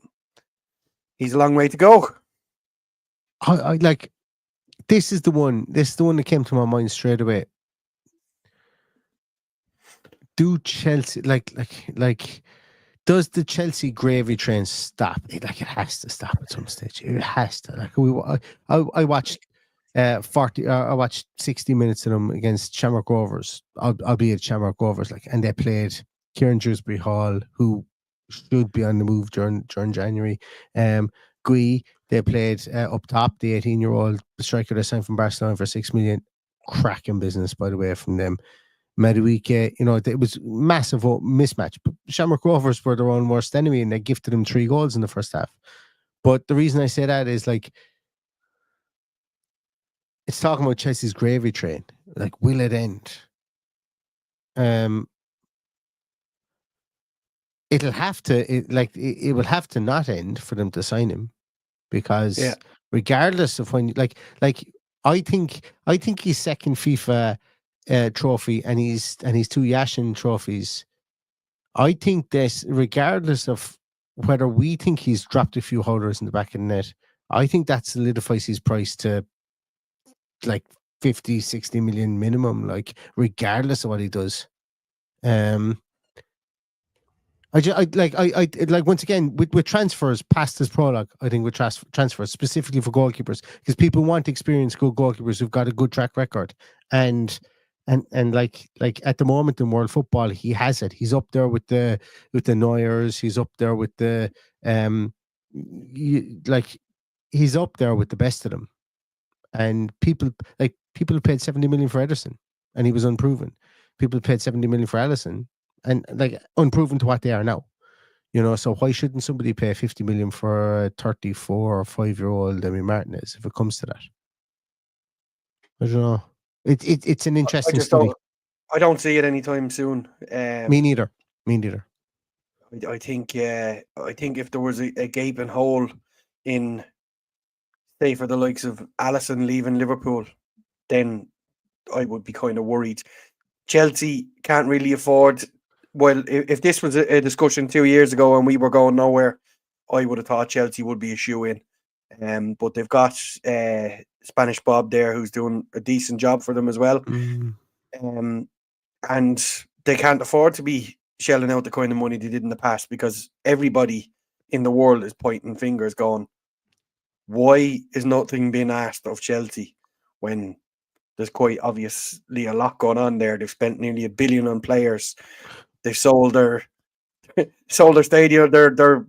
he's a long way to go. I like this is the one. This is the one that came to my mind straight away. Do Chelsea like? Does the Chelsea gravy train stop? It has to stop at some stage. It has to. Like I watched 40. I watched 60 minutes of them against Shamrock Rovers. Albeit Shamrock Rovers, and they played Kieran Dewsbury Hall, who should be on the move during January. Gui, they played up top, the 18-year-old striker they signed from Barcelona for 6 million. Cracking business, by the way, from them. Madueke, it was massive mismatch. But Shamrock Rovers were their own worst enemy, and they gifted them 3 goals in the first half. But the reason I say that is it's talking about Chelsea's gravy train. Like, will it end? It'll have to. It will have to not end for them to sign him, because regardless of when, I think his second FIFA trophy and his 2 Yashin trophies, I think this, regardless of whether we think he's dropped a few holders in the back of the net, I think that solidifies his price to 50, 60 million minimum, regardless of what he does. Once again, with transfers past this prologue, I think with transfers specifically for goalkeepers, because people want experienced good goalkeepers who've got a good track record, and at the moment in world football, he has it. He's up there with the Neuers. He's up there with the he's up there with the best of them. And people paid 70 million for Ederson, and he was unproven. People paid 70 million for Alisson, and unproven to what they are now. So why shouldn't somebody pay 50 million for a 34 or 5-year-old Emi Martinez if it comes to that? I don't know. It's an interesting study. I don't see it anytime soon. Me neither. I think if there was a gaping hole in, say, for the likes of Alisson leaving Liverpool, then I would be kind of worried. Chelsea can't really afford. Well, if this was a discussion 2 years ago and we were going nowhere, I would have thought Chelsea would be a shoe-in. But they've got Spanish Bob there, who's doing a decent job for them as well. And they can't afford to be shelling out the kind of money they did in the past, because everybody in the world is pointing fingers going, why is nothing being asked of Chelsea when there's quite obviously a lot going on there? They've spent nearly $1 billion on players. They've sold their stadium, their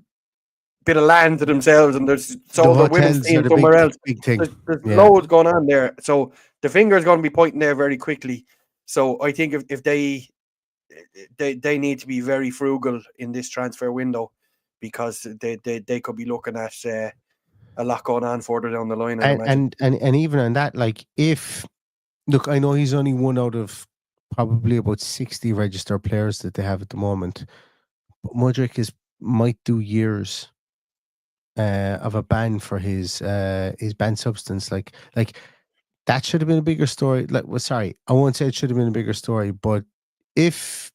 bit of land to themselves, and there's sold the women's team somewhere else. Big thing. There's loads going on there. So the finger is going to be pointing there very quickly. So I think if they need to be very frugal in this transfer window, because they could be looking at a lot going on further down the line. And even on that, look, I know he's only one out of probably about 60 registered players that they have at the moment, but Mudryk might do years of a ban for his banned substance. Like that should have been a bigger story. Sorry, I won't say it should have been a bigger story, but if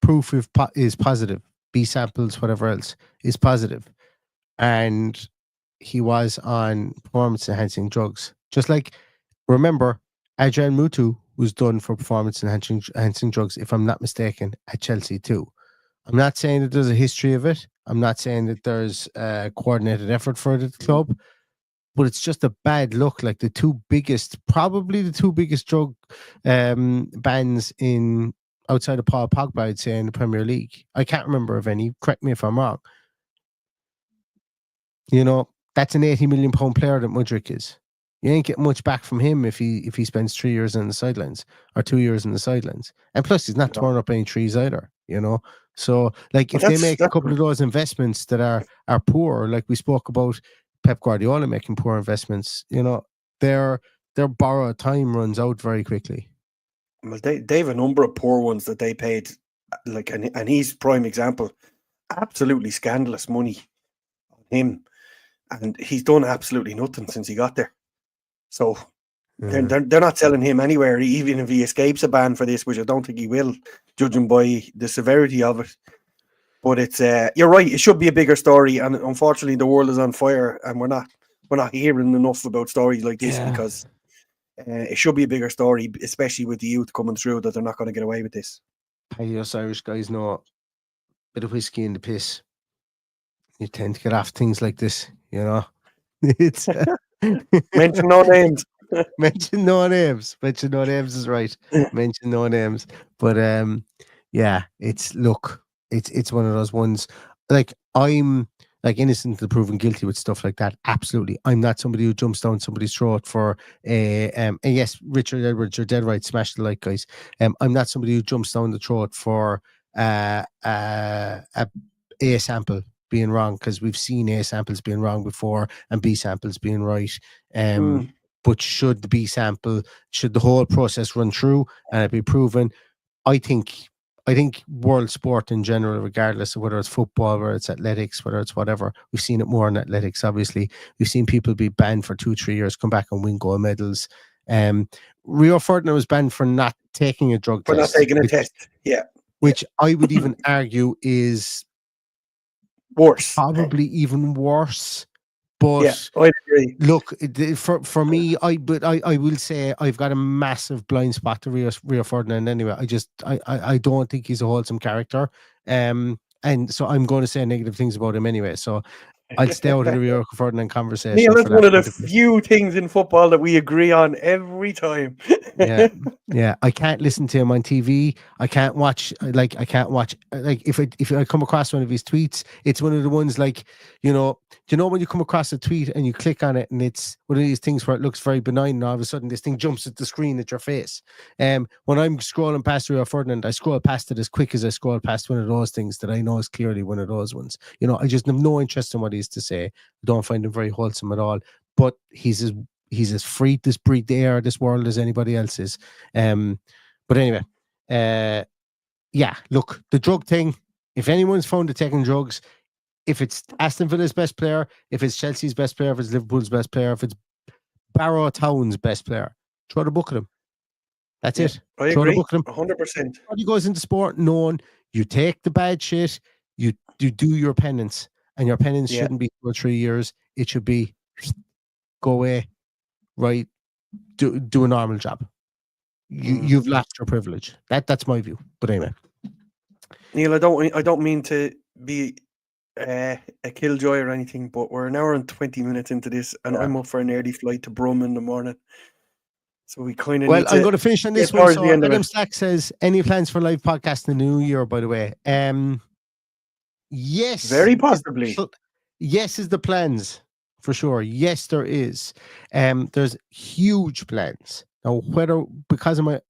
proof is positive, B samples, whatever else is positive, and he was on performance enhancing drugs, remember, Adrian Mutu was done for performance enhancing drugs, if I'm not mistaken, at Chelsea too. I'm not saying that there's a history of it. I'm not saying that there's a coordinated effort for the club, but it's just a bad look. Probably the two biggest drug bans outside of Paul Pogba, I'd say, in the Premier League. I can't remember of any. Correct me if I'm wrong. that's an £80 million player that Mudryk is. You ain't getting much back from him if he spends 3 years on the sidelines or 2 years on the sidelines. And plus, he's not tearing up any trees either, you know. So, like, But if they make a couple of those investments that are poor, like we spoke about Pep Guardiola making poor investments, you know, their borrowed time runs out very quickly. Well, they have a number of poor ones that they paid, like, and he's prime example. Absolutely scandalous money on him, and he's done absolutely nothing since he got there. So they're not selling him anywhere, even if he escapes a ban for this, which I don't think he will, judging by the severity of it. But it's you're right. It should be a bigger story, and unfortunately, the world is on fire, and we're not hearing enough about stories like this because it should be a bigger story, especially with the youth coming through, that they're not going to get away with this. Hey, us Irish guys know a bit of whiskey in the piss. You tend to get off things like this, you know. It's mention no names. Mention no names. Mention no names is right. Mention no names. But yeah, it's one of those ones. Like, I'm like innocent until proven guilty with stuff like that. Absolutely, I'm not somebody who jumps down somebody's throat for a. And yes, Richard Edwards, you're dead right. Smash the like, guys. I'm not somebody who jumps down the throat for a sample being wrong, because we've seen A samples being wrong before and B samples being right. But should the whole process run through and it be proven? I think world sport in general, regardless of whether it's football, whether it's athletics, whether it's whatever, we've seen it more in athletics. Obviously, we've seen people be banned for 2-3 years, come back and win gold medals. Rio Ferdinand was banned for not taking a drug test. For not taking a test, yeah. Which I would even argue is worse, probably even worse. But yeah, I agree. Look, for me, I will say I've got a massive blind spot to Rio Ferdinand anyway. I don't think he's a wholesome character. And so I'm going to say negative things about him anyway. So I'll stay out of the Rio Ferdinand conversation. Neil, that's one of the few things in football that we agree on every time. Yeah. I can't listen to him on TV. I can't watch. If I come across one of his tweets, it's one of the ones like, you know when you come across a tweet and you click on it and it's one of these things where it looks very benign and all of a sudden this thing jumps at the screen at your face. When I'm scrolling past Rio Ferdinand, I scroll past it as quick as I scroll past one of those things that I know is clearly one of those ones. You know, I just have no interest in what he has to say. I don't find him very wholesome at all. But he's as free to breathe the air of this world as anybody else is. But anyway, yeah, look, the drug thing, if anyone's found to taking drugs, if it's Aston Villa's best player, if it's Chelsea's best player, if it's Liverpool's best player, if it's Barrow Town's best player, throw the book at him. That's it. I throw agree, the book at him. 100%. Everybody goes into sport knowing you take the bad shit, you do your penance, and your penance shouldn't be 2 or 3 years. It should be go away, right? Do a normal job. You've lost your privilege. That's my view. But anyway, Neil, I don't mean to be a killjoy or anything, but we're an hour and 20 minutes into this, and I'm up for an early flight to Brum in the morning. So we kind of I'm going to finish on this one. So Adam Stack says, any plans for live podcast in the new year, by the way? Yes. Very possibly. Yes is the plans, for sure. Yes, there is. There's huge plans. Now, because of my,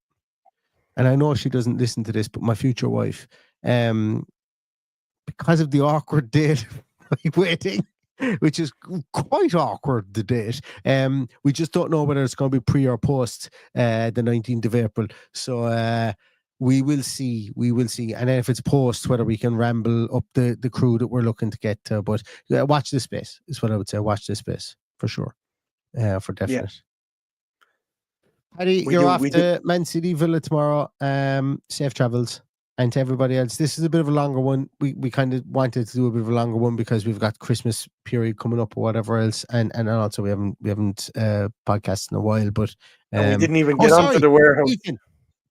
and I know she doesn't listen to this, but my future wife, because of the awkward date waiting, which is quite awkward, the date. We just don't know whether it's going to be pre or post the 19th of April. So we will see. And then if it's post, whether we can ramble up the crew that we're looking to get to. But watch this space is what I would say. Watch this space for sure. For definite. Yeah. Paddy, you're off to Man City Villa tomorrow. Safe travels. And to everybody else, this is a bit of a longer one. We kind of wanted to do a bit of a longer one because we've got Christmas period coming up or whatever else, and also we haven't podcasted in a while. But we didn't even get onto the warehouse.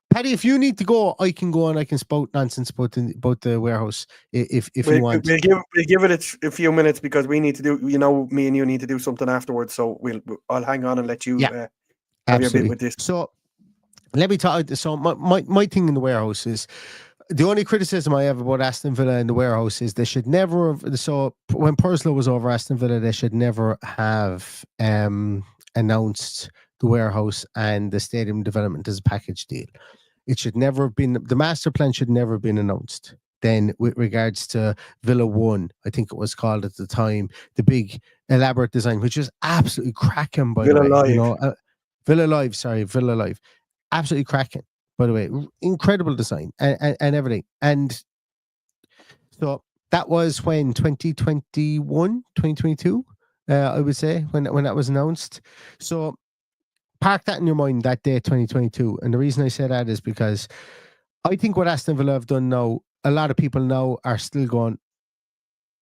Paddy, if you need to go, I can go and I can spout nonsense about the warehouse if you want. We'll give it a few minutes because we need to do. Me and you need to do something afterwards. So I'll hang on and let you have your bit with this. So let me talk. So my thing in the warehouse is, the only criticism I have about Aston Villa in the warehouse is they should never have. So when Purslow was over Aston Villa, they should never have announced the warehouse and the stadium development as a package deal. It should never have been, the master plan should never have been announced. Then with regards to Villa 1, I think it was called at the time, the big elaborate design, which is absolutely cracking, by Villa the way. Live. You know, Villa Live. Absolutely cracking, by the way. Incredible design and everything. And so that was when 2021, 2022, I would say, when that was announced. So park that in your mind, that day, 2022. And the reason I say that is because I think what Aston Villa have done now, a lot of people now are still going,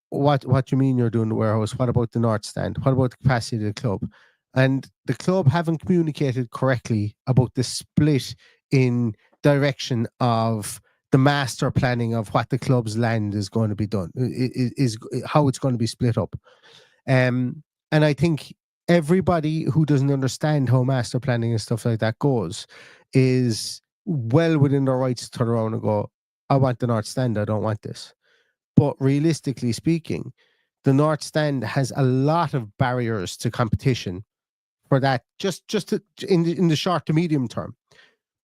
what do you mean you're doing the warehouse? What about the North Stand? What about the capacity of the club? And the club haven't communicated correctly about the split in direction of the master planning of what the club's land is going to be done, is how it's going to be split up. And I think everybody who doesn't understand how master planning and stuff like that goes is well within their rights to turn around and go, I want the North Stand, I don't want this. But realistically speaking, the North Stand has a lot of barriers to competition for that, just in the short to medium term.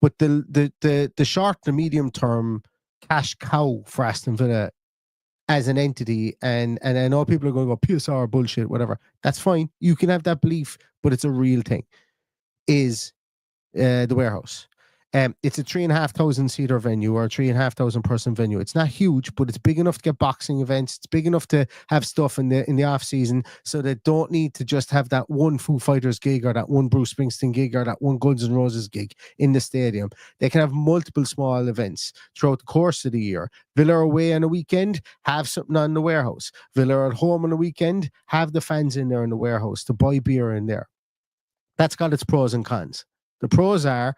But the short to medium term cash cow for Aston Villa as an entity, and I know people are going to go PSR bullshit, whatever. That's fine. You can have that belief, but it's a real thing. Is the warehouse. It's a 3,500 seater venue or a 3,500 person venue. It's not huge, but it's big enough to get boxing events. It's big enough to have stuff in the off season, so they don't need to just have that one Foo Fighters gig or that one Bruce Springsteen gig or that one Guns N' Roses gig in the stadium. They can have multiple small events throughout the course of the year. Villa away on a weekend, have something on the warehouse. Villa at home on a weekend, have the fans in there in the warehouse to buy beer in there. That's got its pros and cons. The pros are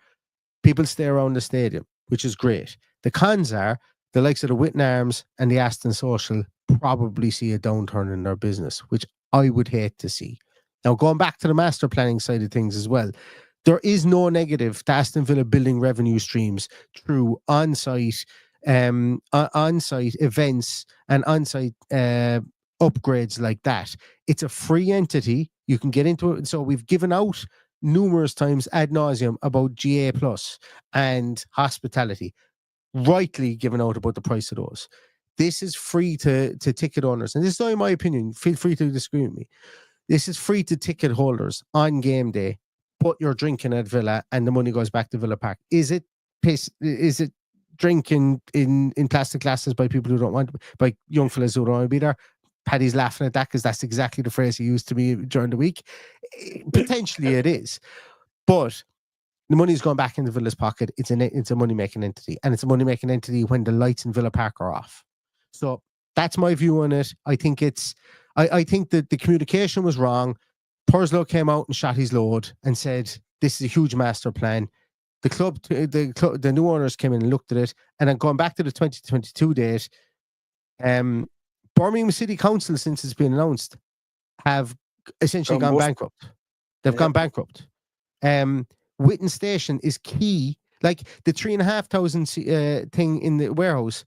people stay around the stadium, which is great. The cons are the likes of the Witten Arms and the Aston Social probably see a downturn in their business, which I would hate to see. Now, going back to the master planning side of things as well, there is no negative to Aston Villa building revenue streams through on-site events and on-site upgrades like that. It's a free entity. You can get into it. So we've given out numerous times ad nauseum about GA Plus and hospitality, rightly given out about the price of those. This is free to ticket owners, and this is only my opinion. Feel free to disagree with me. This is free to ticket holders on game day, but you're drinking at Villa and the money goes back to Villa Park. Is it piss? Is it drinking in plastic glasses by people who don't want, by young fellas who don't want to be there? Paddy's laughing at that because that's exactly the phrase he used to me during the week. Potentially it is. But the money's gone back into Villa's pocket. It's a money-making entity. And it's a money-making entity when the lights in Villa Park are off. So that's my view on it. I think I think that the communication was wrong. Purslow came out and shot his load and said, this is a huge master plan. The new owners came in and looked at it. And then going back to the 2022 date, Birmingham City Council, since it's been announced, have essentially gone bankrupt. They've gone bankrupt. Witten Station is key. Like the 3,500 thing in the warehouse,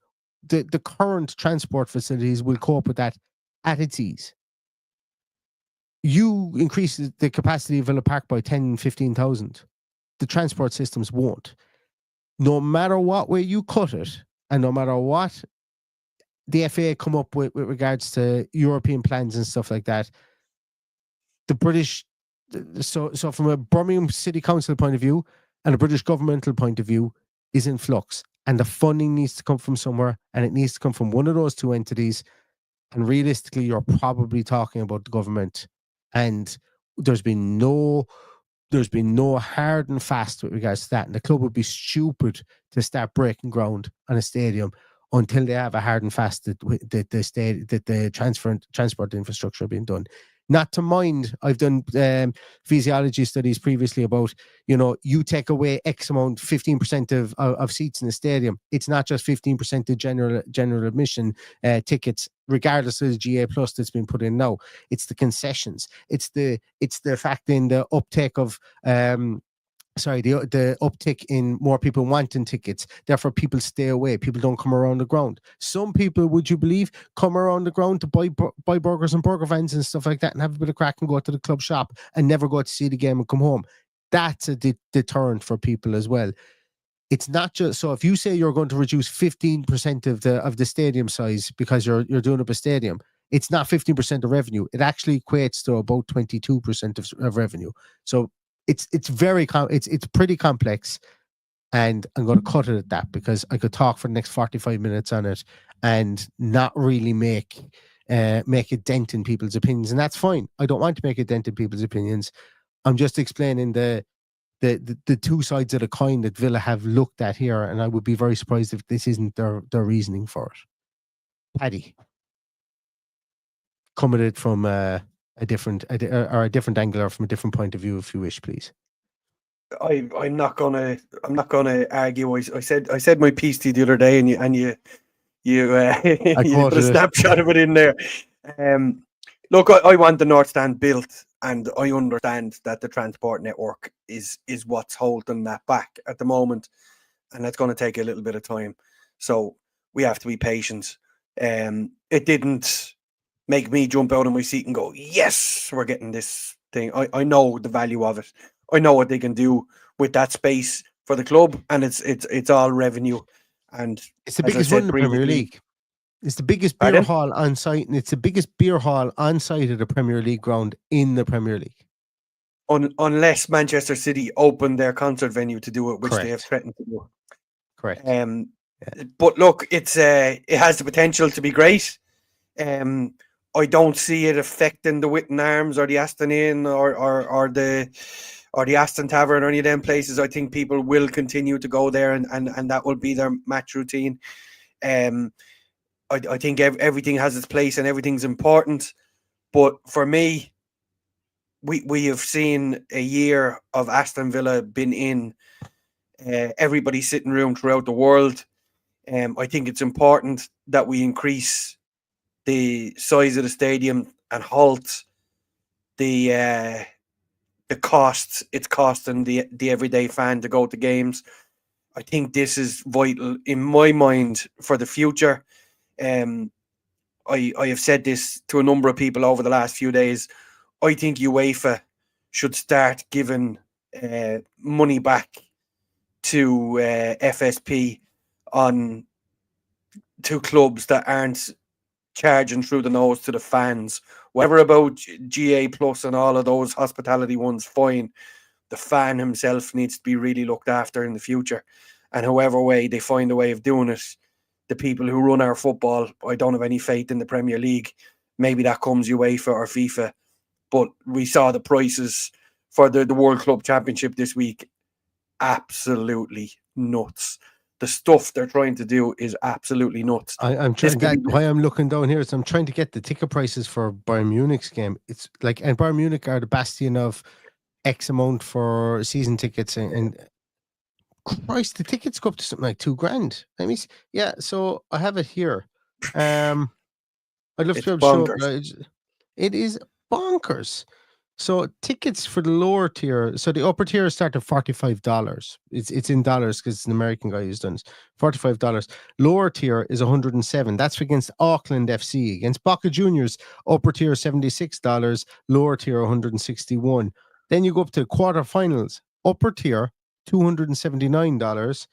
the current transport facilities will cope with that at its ease. You increase the capacity of Villa Park by 10, 15,000. The transport systems won't. No matter what way you cut it, and no matter what the FA come up with regards to European plans and stuff like that, the British, so from a Birmingham City Council point of view and a British governmental point of view, is in flux. And the funding needs to come from somewhere, and it needs to come from one of those two entities. And realistically, you're probably talking about the government. And there's been no hard and fast with regards to that. And the club would be stupid to start breaking ground on a stadium until they have a hard and fast that the transport infrastructure being done. Not to mind, I've done physiology studies previously about, you take away X amount, 15% of seats in the stadium. It's not just 15% of general admission tickets, regardless of the GA Plus that's been put in now. It's the concessions. It's the fact in the uptake of the uptick in more people wanting tickets. Therefore, people stay away. People don't come around the ground. Some people, would you believe, come around the ground to buy burgers and burger vans and stuff like that, and have a bit of crack and go to the club shop and never go to see the game and come home. That's a deterrent for people as well. It's not just so. If you say you're going to reduce 15% of the stadium size because you're doing up a stadium, it's not 15% of revenue. It actually equates to about 22% of revenue. So it's pretty complex, and I'm going to cut it at that because I could talk for the next 45 minutes on it and not really make a dent in people's opinions, and that's fine. I don't want to make a dent in people's opinions. I'm just explaining the two sides of the coin that Villa have looked at here, and I would be very surprised if this isn't their reasoning for it. Paddy, come at it from a different angle or from a different point of view, if you wish, please. I'm not gonna argue. I said my piece to you the other day, and you put a snapshot of it in there. Look, I want the North Stand built, and I understand that the transport network is what's holding that back at the moment, and that's going to take a little bit of time. So we have to be patient. It didn't make me jump out of my seat and go, yes, we're getting this thing. I know the value of it. I know what they can do with that space for the club, and it's all revenue. And it's the biggest one in the Premier League. It's the biggest beer hall on site, and it's the biggest beer hall on site of the Premier League ground in the Premier League. Unless Manchester City open their concert venue to do it, which they have threatened to do. Correct. But look, it has the potential to be great. I don't see it affecting the Witten Arms or the Aston Inn or the Aston Tavern or any of them places. I think people will continue to go there, and that will be their match routine. I think everything has its place and everything's important. But for me, we have seen a year of Aston Villa been in everybody's sitting room throughout the world. I think it's important that we increase the size of the stadium and halt the costs it's costing the everyday fan to go to games. I think this is vital in my mind for the future. I have said this to a number of people over the last few days. I think UEFA should start giving money back to FSP to clubs that aren't charging through the nose to the fans. Whatever about GA Plus and all of those hospitality ones, fine. The fan himself needs to be really looked after in the future. And however way they find a way of doing it, the people who run our football, I don't have any faith in the Premier League. Maybe that comes UEFA or FIFA. But we saw the prices for the World Club Championship this week. Absolutely nuts. The stuff they're trying to do is absolutely nuts. I'm trying. Why I'm looking down here is I'm trying to get the ticket prices for Bayern Munich's game. It's like, and Bayern Munich are the bastion of X amount for season tickets, and Christ, the tickets go up to something like $2,000. I mean, yeah. So I have it here. I'd love to show it. It is bonkers. So tickets for the lower tier, so the upper tier start at $45. It's in dollars because it's an American guy who's done it. $45. Lower tier is $107. That's against Auckland FC. Against Boca Juniors, upper tier $76, lower tier $161. Then you go up to quarterfinals. Upper tier $279,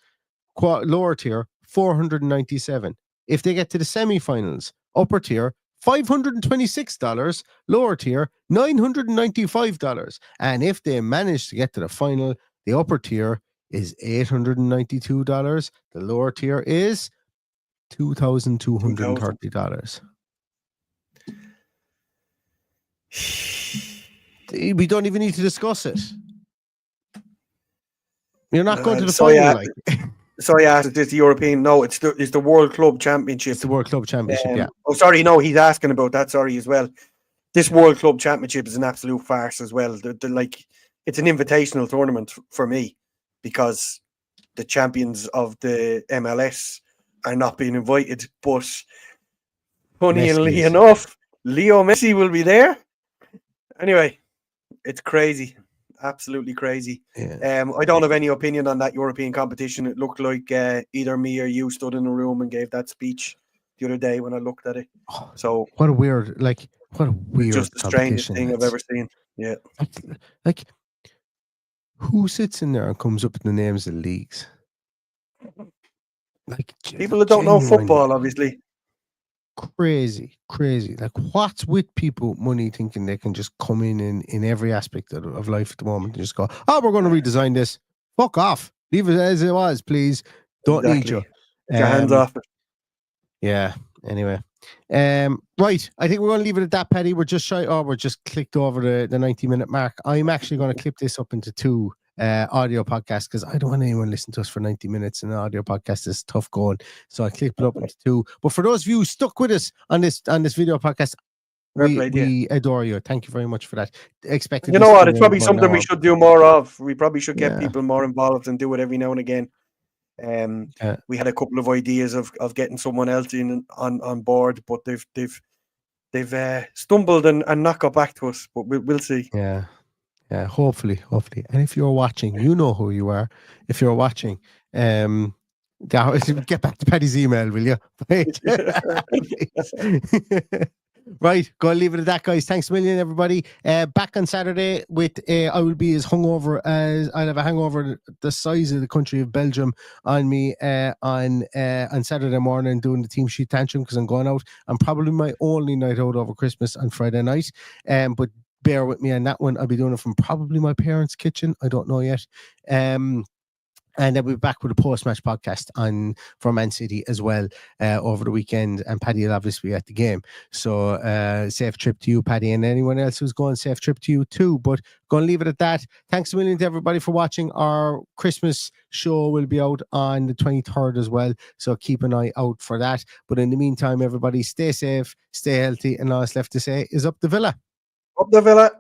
lower tier $497. If they get to the semifinals, upper tier $526, lower tier $995. And if they manage to get to the final, the upper tier is $892. The lower tier is $2,230. We don't even need to discuss it. You're not going to the final. Sorry, I asked, is the European? No, it's the World Club Championship. It's the World Club Championship, yeah. Oh, sorry, no, he's asking about that. Sorry, as well. This World Club Championship is an absolute farce as well. It's an invitational tournament for me because the champions of the MLS are not being invited. But funnily enough, Leo Messi will be there. Anyway, it's crazy, absolutely crazy. Yeah. I don't have any opinion on that European competition. It looked like either me or you stood in a room and gave that speech the other day when I looked at it. So what a weird just the strangest competition. thing I've ever seen. Yeah. Like, who sits in there and comes up with the names of the leagues? Like, People that don't know genuinely football, obviously. crazy. Like, what's with people with money thinking they can just come in every aspect of life at the moment and just go, oh, we're going to redesign this. Fuck off. Leave it as it was, please. Don't need you. Get your hands off it. Yeah. Anyway. Right. I think we're going to leave it at that, Paddy. We're just we're just clicked over the 90-minute mark. I'm actually going to clip this up into 2 audio podcasts because I don't want anyone listen to us for 90 minutes. And an audio podcast is tough going. So I clip it up into 2. But for those of you who stuck with us on this video podcast, we adore you. Thank you very much for that. You know what? It's probably something we should do more of. We probably should get people more involved and do it every now and again. We had a couple of ideas of getting someone else in on board, but they've stumbled and not got back to us. But we'll see. Yeah, hopefully. And if you're watching, you know who you are. If you're watching, get back to Paddy's email, will you? Right, go and leave it at that, guys. Thanks a million, everybody. Back on Saturday with I will be as hungover as I'll have a hangover the size of the country of Belgium on me on Saturday morning doing the team sheet tantrum because I'm going out. I'm probably my only night out over Christmas on Friday night. But bear with me on that one. I'll be doing it from probably my parents' kitchen. I don't know yet. And then we'll be back with a post-match podcast for Man City as well over the weekend. And Paddy will obviously be at the game. So safe trip to you, Paddy, and anyone else who's going, safe trip to you too. But going to leave it at that. Thanks a million to everybody for watching. Our Christmas show will be out on the 23rd as well. So keep an eye out for that. But in the meantime, everybody stay safe, stay healthy. And all that's left to say is up the Villa. Up the Villa.